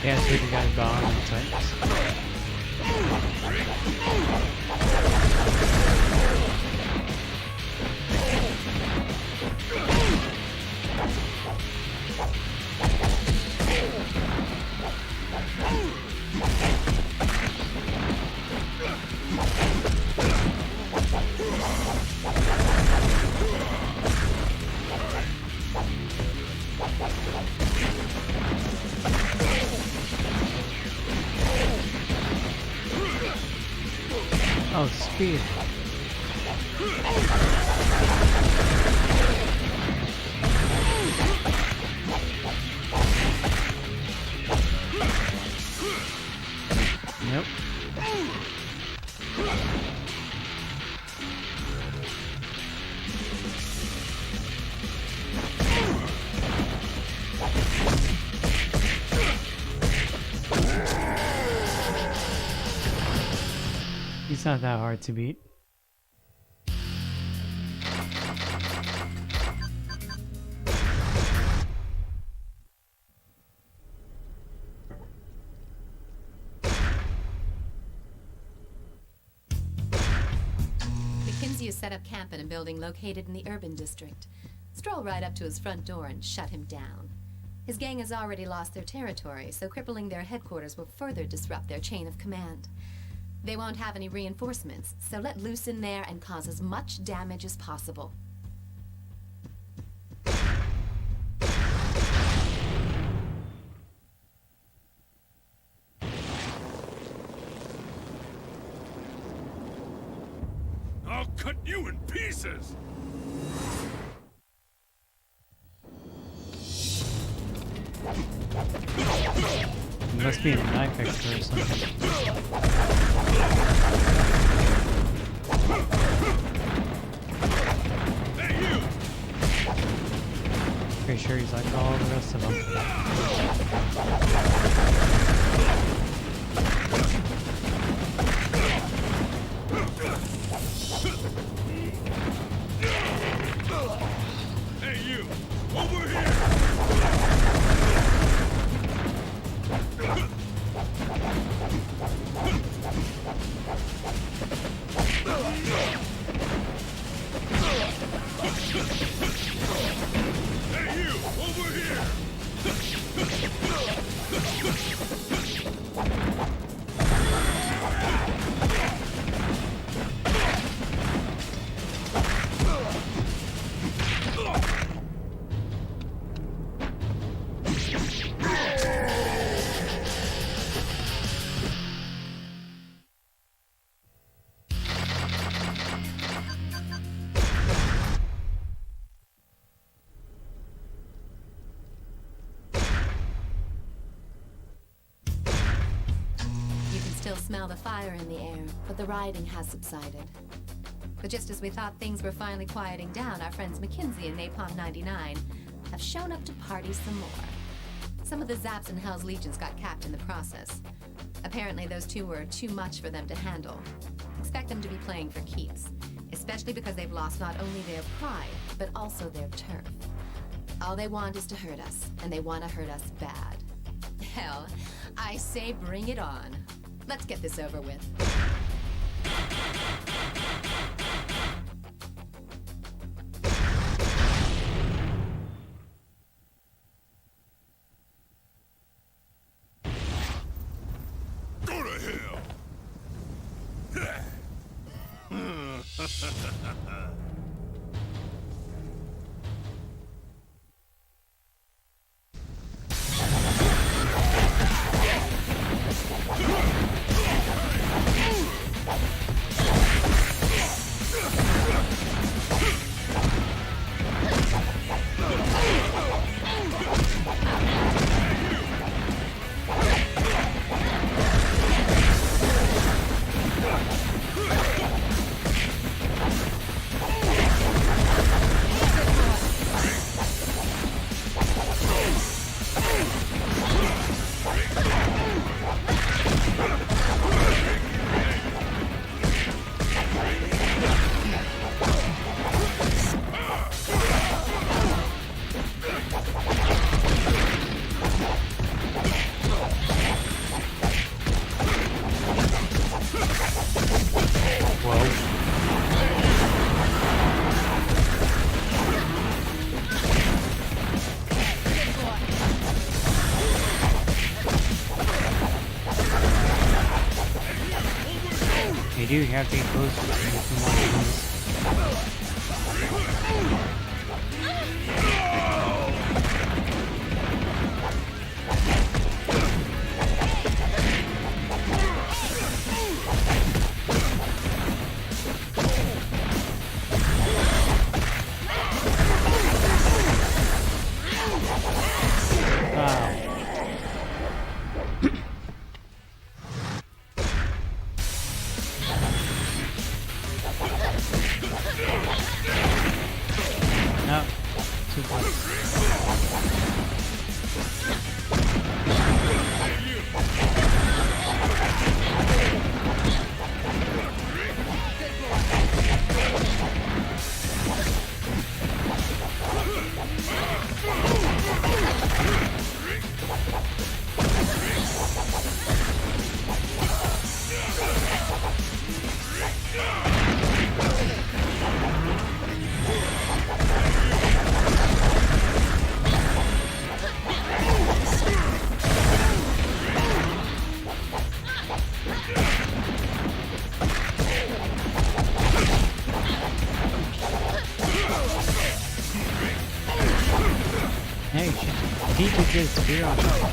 D: Yeah, so you guys bomb and types. Oh, speed. Nope. He's not that hard to beat.
E: Mackenzie has set up camp in a building located in the urban district. Stroll right up to his front door and shut him down. His gang has already lost their territory, so crippling their headquarters will further disrupt their chain of command. They won't have any reinforcements, so let loose in there and cause as much damage as possible.
A: I'll cut you in pieces!
D: He must be a knife expert or something.
A: Hey, you!
D: Pretty sure he's like all the rest of them.
A: Hey, you! Over here! Hey, you! Over here!
E: You can still smell the fire in the air, but the rioting has subsided. But just as we thought things were finally quieting down, our friends McKinsey and Napalm 99 have shown up to party some more. Some of the Zaps and Hell's Legions got capped in the process. Apparently those two were too much for them to handle. Expect them to be playing for keeps, especially because they've lost not only their pride, but also their turf. All they want is to hurt us, and they want to hurt us bad. Hell, I say bring it on. Let's get this over with.
A: Go to hell!
D: You do have to get close to no, too close. Hey, he could get a spear on top.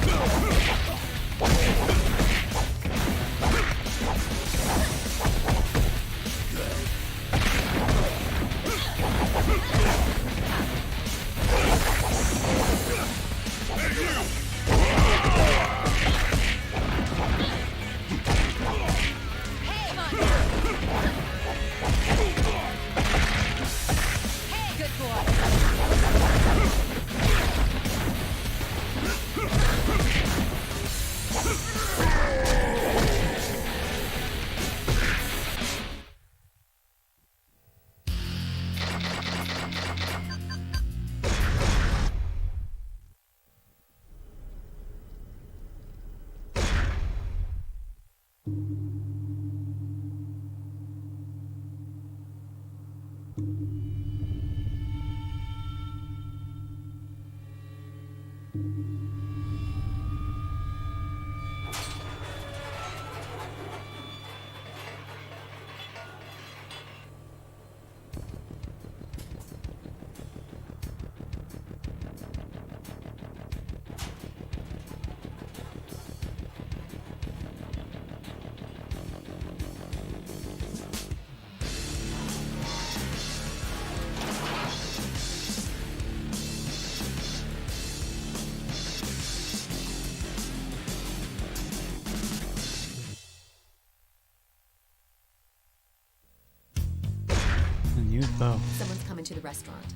D: Oh.
E: Someone's coming to the restaurant.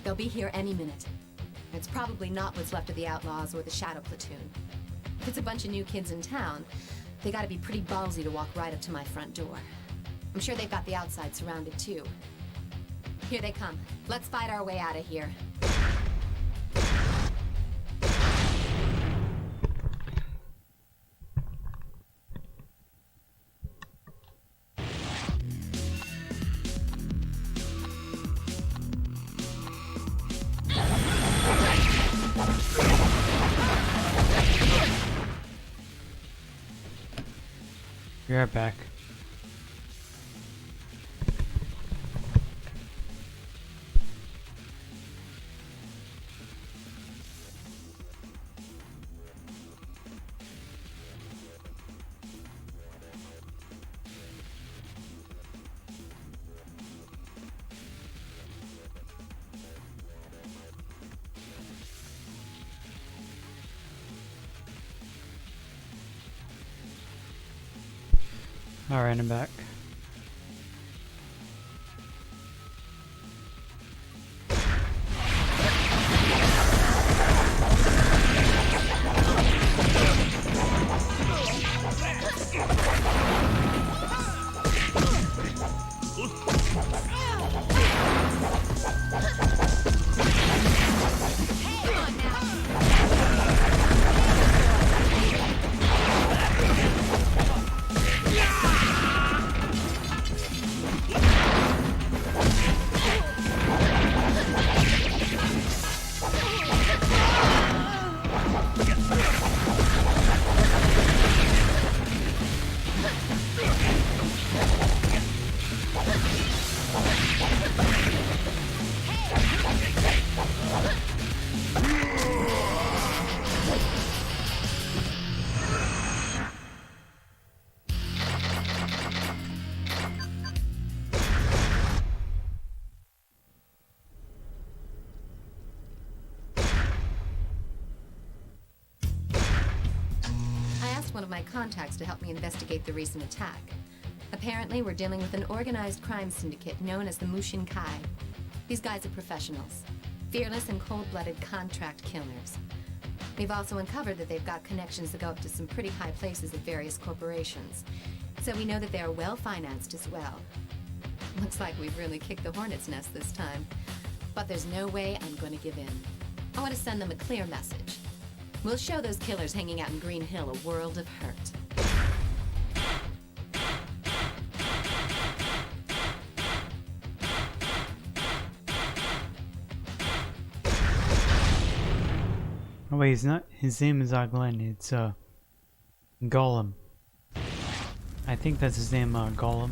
E: They'll be here any minute. It's probably not what's left of the Outlaws or the Shadow Platoon. If it's a bunch of new kids in town, they gotta be pretty ballsy to walk right up to my front door. I'm sure they've got the outside surrounded too. Here they come. Let's fight our way out of here.
D: Be right back. Alright, I'm back.
E: One of my contacts to help me investigate the recent attack. Apparently, we're dealing with an organized crime syndicate known as the Mushin Kai. These guys are professionals, fearless and cold-blooded contract killers. We've also uncovered that they've got connections that go up to some pretty high places at various corporations. So we know that they are well-financed as well. Looks like we've really kicked the hornet's nest this time. But there's no way I'm going to give in. I want to send them a clear message. We'll show those killers hanging out in Green Hill a world of hurt.
D: Oh wait, he's not. His name is not Glenn. It's Gollum. I think that's his name, Gollum.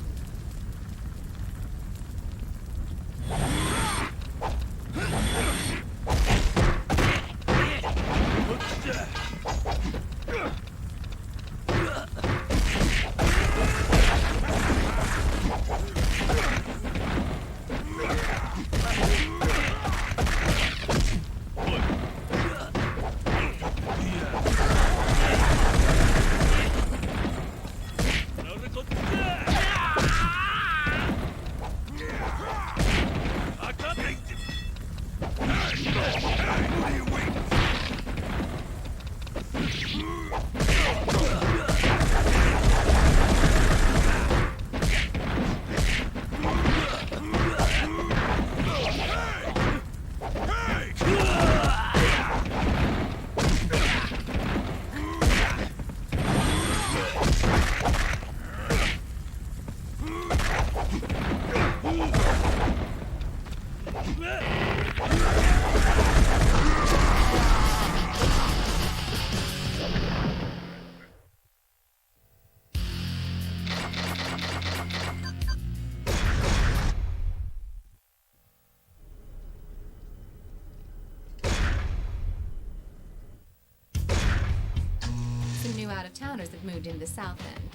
E: Out-of-towners have moved into the South End.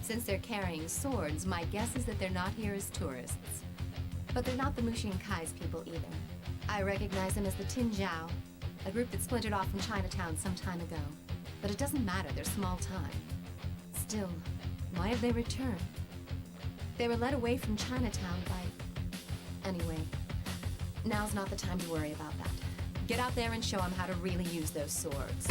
E: Since they're carrying swords, my guess is that they're not here as tourists. But they're not the Mushin Kai's people either. I recognize them as the Tin Jiao, a group that splintered off from Chinatown some time ago. But it doesn't matter, they're small time. Still, why have they returned? They were led away from Chinatown by Anyway, now's not the time to worry about that. Get out there and show him how to really use those swords.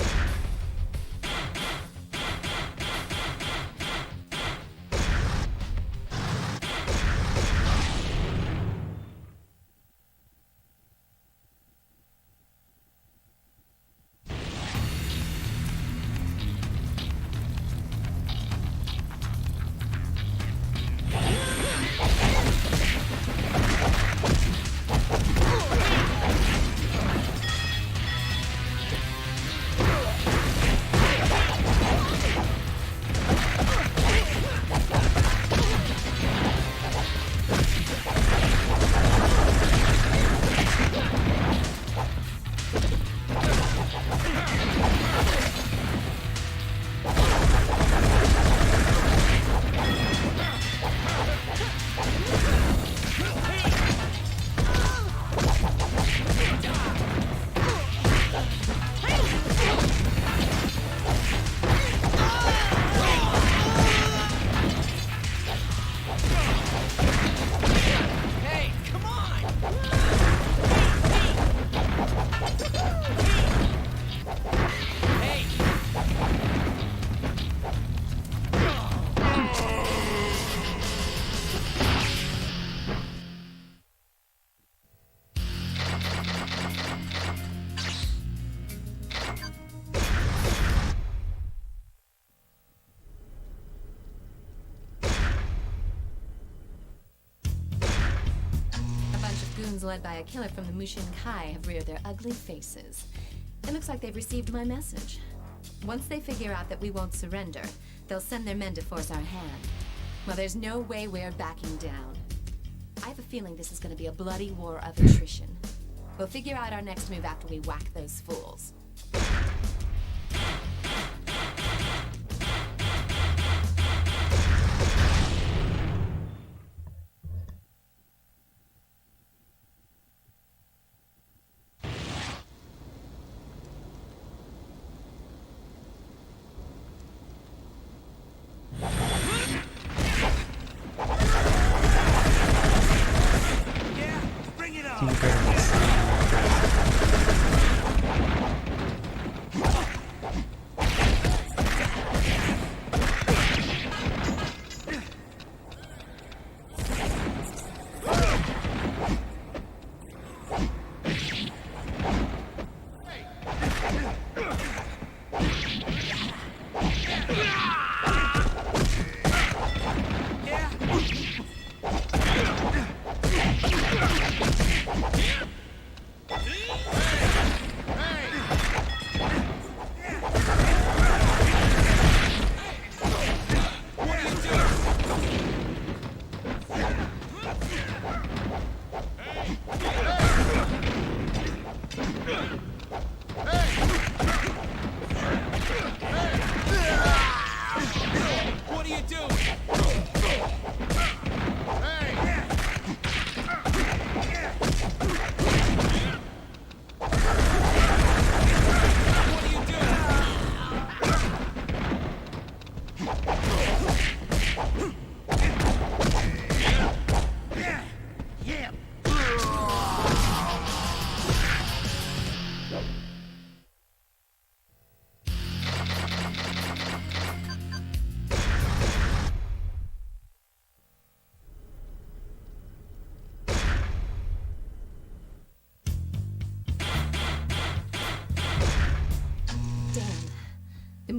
E: Led by a killer from the Mushin Kai have reared their ugly faces. It looks like they've received my message. Once they figure out that we won't surrender, they'll send their men to force our hand. Well, there's no way we're backing down. I have a feeling this is going to be a bloody war of attrition. We'll figure out our next move after we whack those fools.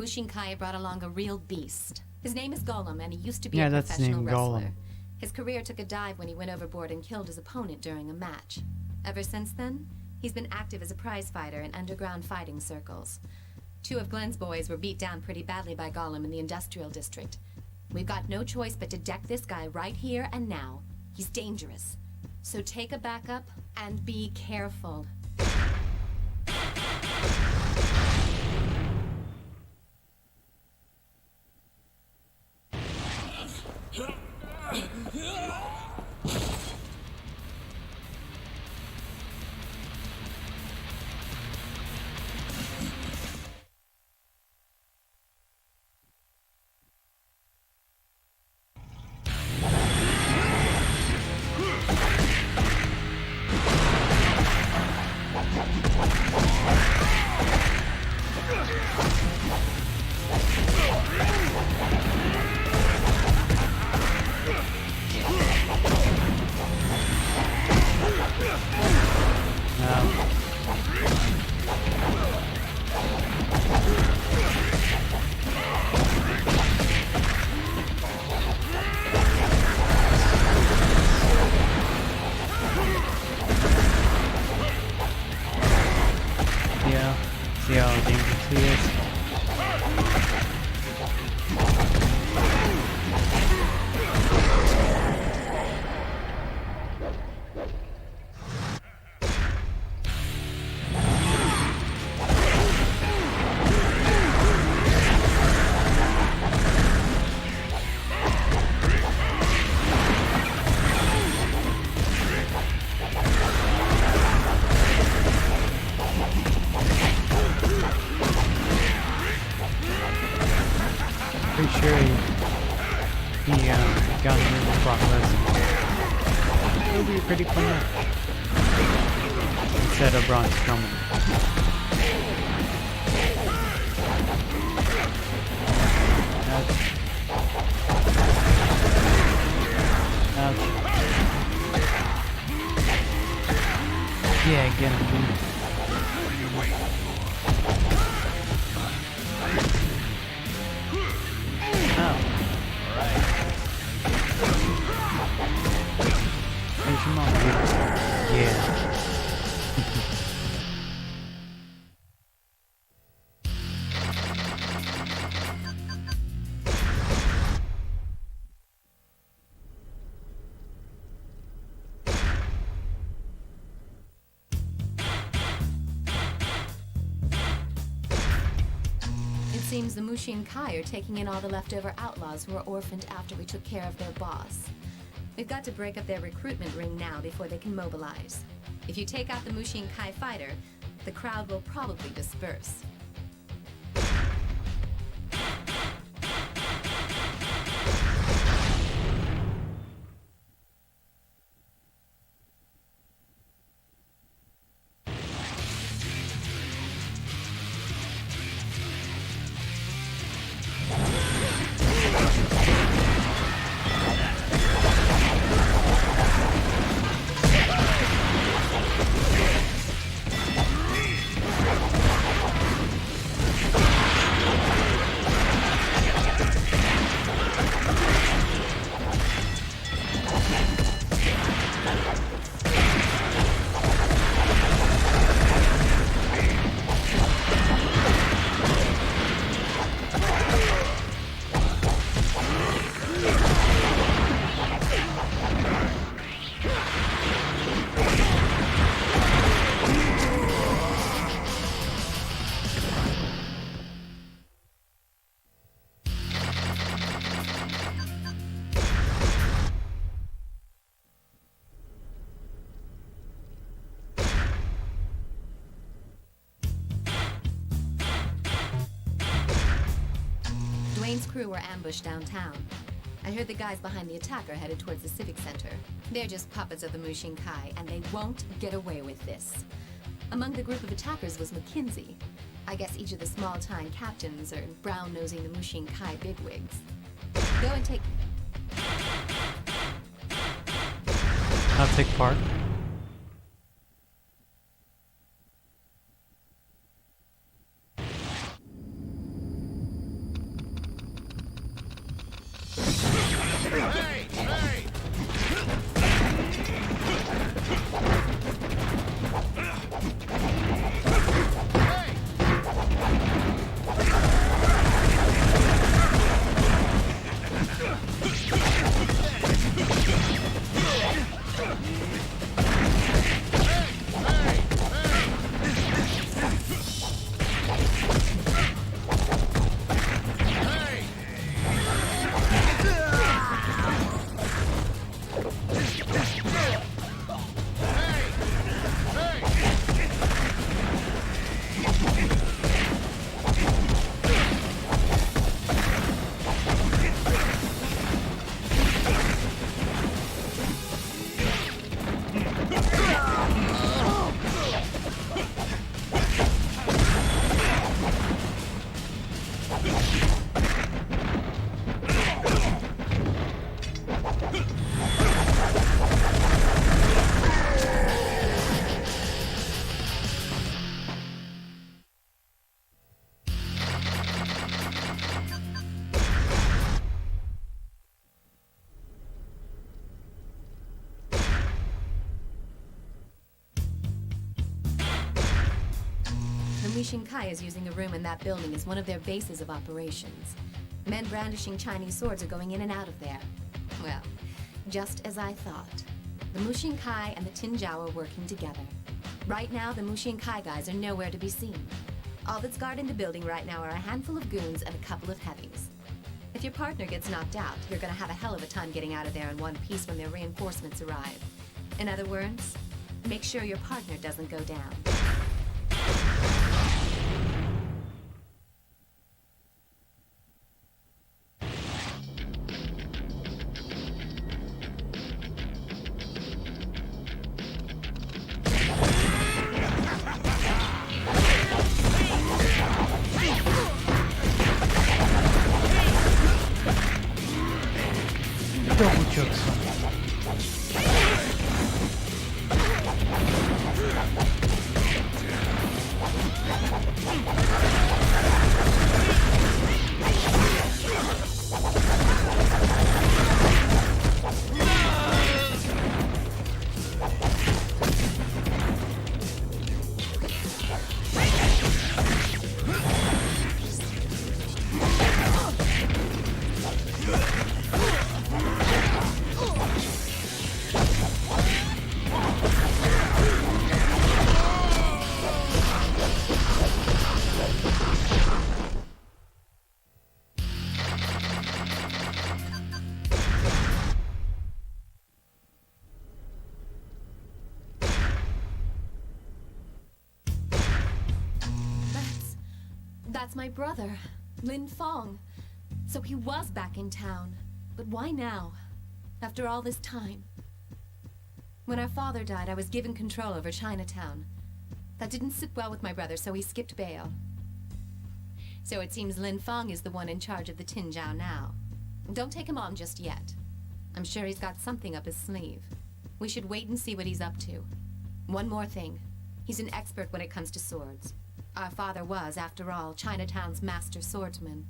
E: Mushinkai brought along a real beast. His name is Golem, and he used to be a professional wrestler.
D: Golem.
E: His career took a dive when he went overboard and killed his opponent during a match. Ever since then, he's been active as a prize fighter in underground fighting circles. 2 of Glenn's boys were beat down pretty badly by Golem in the industrial district. We've got no choice but to deck this guy right here and now. He's dangerous. So take a backup and be careful.
D: He is. Pretty sure he got him in the block list. It would be a pretty fun match. Instead of Braun Strowman. Ouch. Ouch. Yeah, get him, dude. Here's your mom, dude. Yeah.
E: It seems the Mushin Kai are taking in all the leftover outlaws who were orphaned after we took care of their boss. We've got to break up their recruitment ring now before they can mobilize. If you take out the Mushin Kai fighter, the crowd will probably disperse. Dwayne's crew were ambushed downtown. I heard the guys behind the attack are headed towards the Civic Center. They're just puppets of the Mushin Kai, and they won't get away with this. Among the group of attackers was McKinsey. I guess each of the small-time captains are brown-nosing the Mushin Kai bigwigs. Go and take...
D: I'll take part.
A: Hey! Hey!
E: Mushinkai is using a room in that building as one of their bases of operations. Men brandishing Chinese swords are going in and out of there. Well, just as I thought. The Mushinkai and the Tinjiao are working together. Right now, the Mushinkai guys are nowhere to be seen. All that's guarding the building right now are a handful of goons and a couple of heavies. If your partner gets knocked out, you're gonna have a hell of a time getting out of there in one piece when their reinforcements arrive. In other words, make sure your partner doesn't go down.
D: Double jokes.
E: That's my brother, Lin Fong. So he was back in town. But why now? After all this time? When our father died, I was given control over Chinatown. That didn't sit well with my brother, so he skipped bail. So it seems Lin Fong is the one in charge of the Tinjiao now. Don't take him on just yet. I'm sure he's got something up his sleeve. We should wait and see what he's up to. One more thing. He's an expert when it comes to swords. Our father was, after all, Chinatown's master swordsman.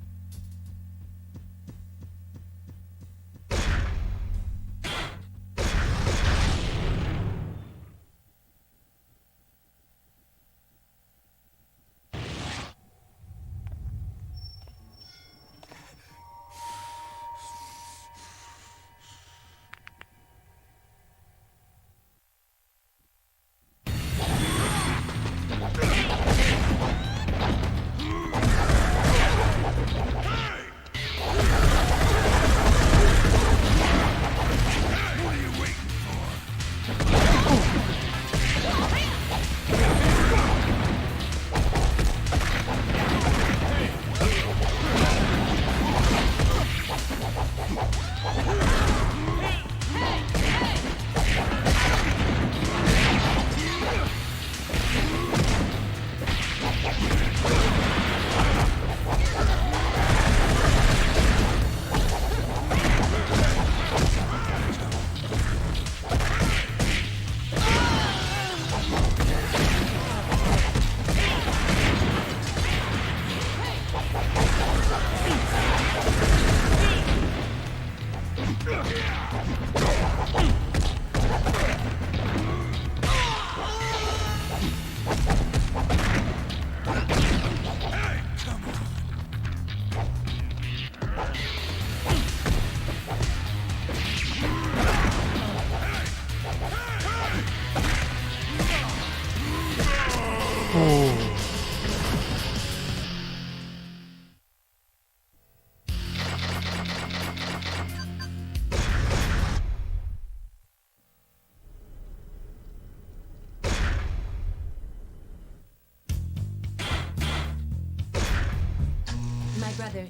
E: My brother,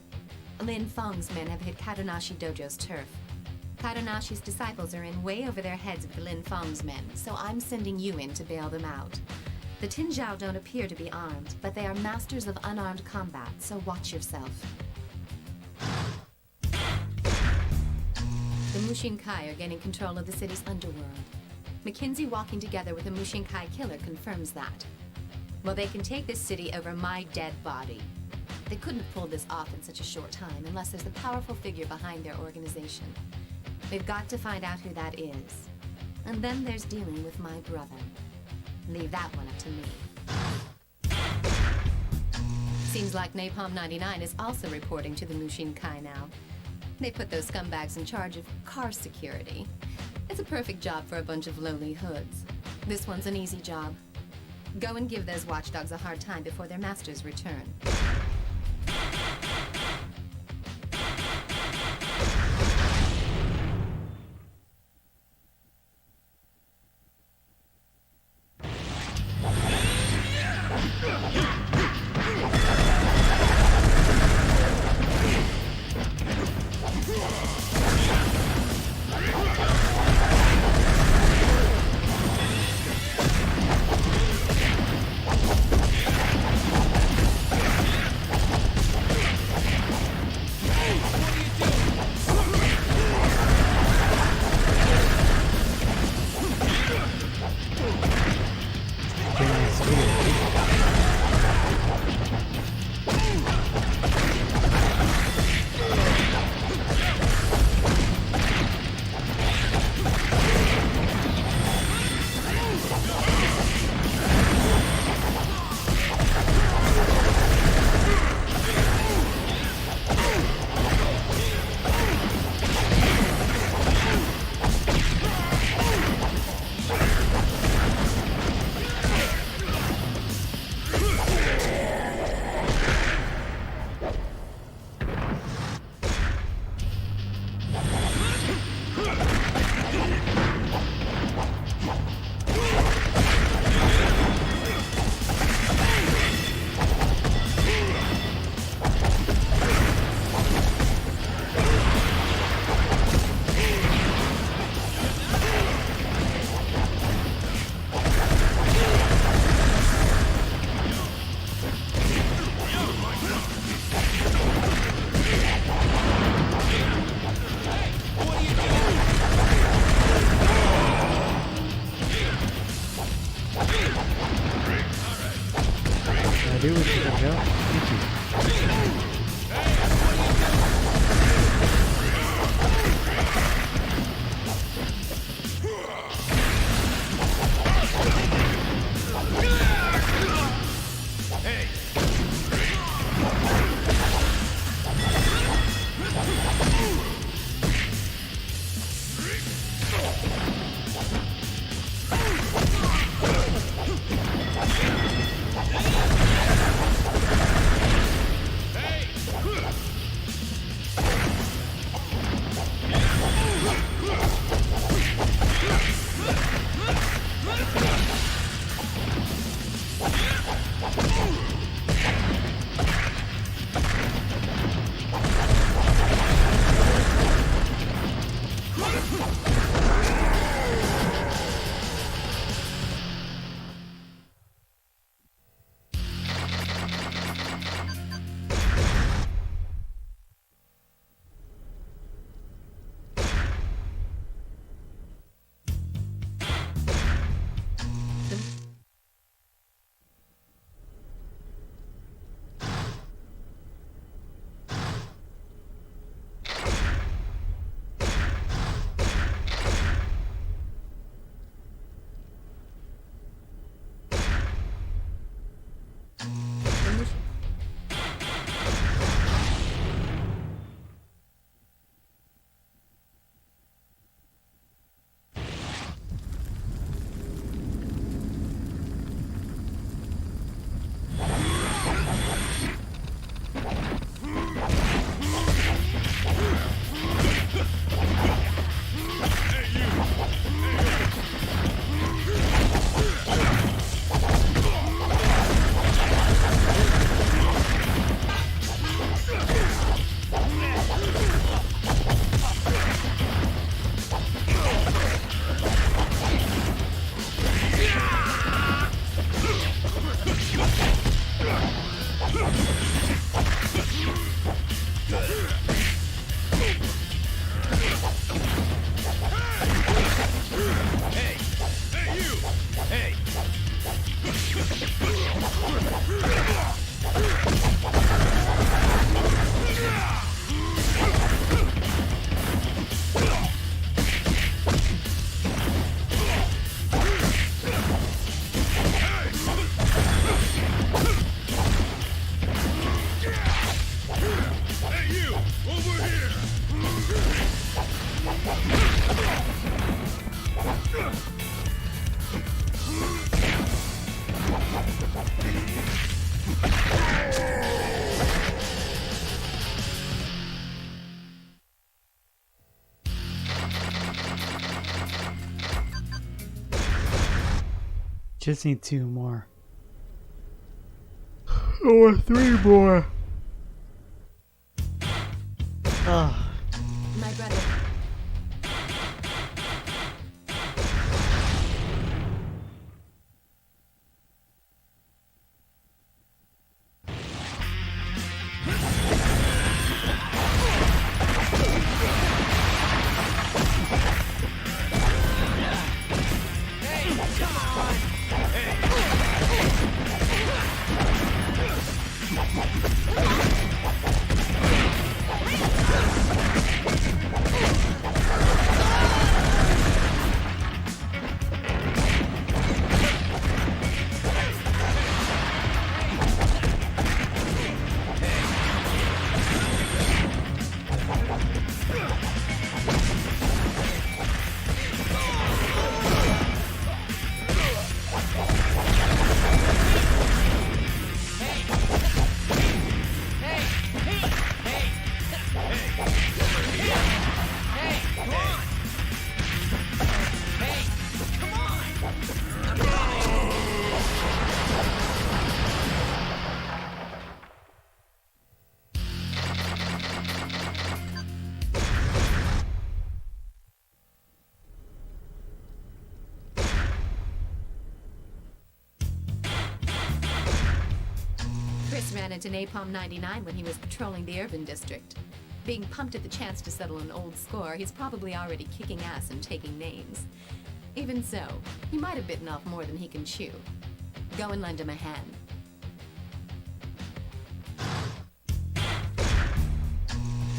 E: Lin Fong's men have hit Kadonashi Dojo's turf. Kadonashi's disciples are in way over their heads with Lin Fong's men, so I'm sending you in to bail them out. The Tinjiao don't appear to be armed, but they are masters of unarmed combat, so watch yourself. The Mushinkai are gaining control of the city's underworld. Mackenzie walking together with a Mushinkai killer confirms that. Well, they can take this city over my dead body. They couldn't have pulled this off in such a short time unless there's a powerful figure behind their organization. We've got to find out who that is. And then there's dealing with my brother. Leave that one up to me. Seems like Napalm 99 is also reporting to the Mushin Kai now. They put those scumbags in charge of car security. It's a perfect job for a bunch of lowly hoods. This one's an easy job. Go and give those watchdogs a hard time before their masters return.
D: Just need 2 more. Or 3 more. Ah.
E: My brother. Chris ran into Napalm 99 when he was patrolling the urban district. Being pumped at the chance to settle an old score, he's probably already kicking ass and taking names. Even so, he might have bitten off more than he can chew. Go and lend him a hand.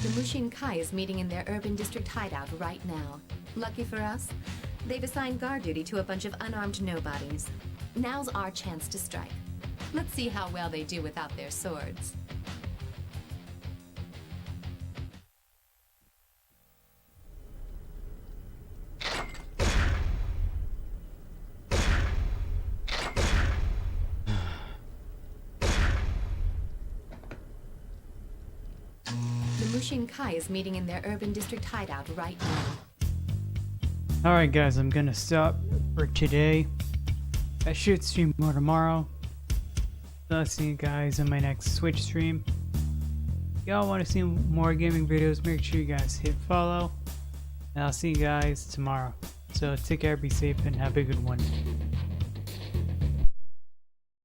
E: The Mushin Kai is meeting in their urban district hideout right now. Lucky for us, they've assigned guard duty to a bunch of unarmed nobodies. Now's our chance to strike. Let's see how well they do without their swords. The Mushin Kai is meeting in their urban district hideout right now.
D: Alright guys, I'm gonna stop for today. I should stream more tomorrow. So I'll see you guys in my next Switch stream. If y'all want to see more gaming videos, make sure you guys hit follow. And I'll see you guys tomorrow. So take care, be safe, and have a good one.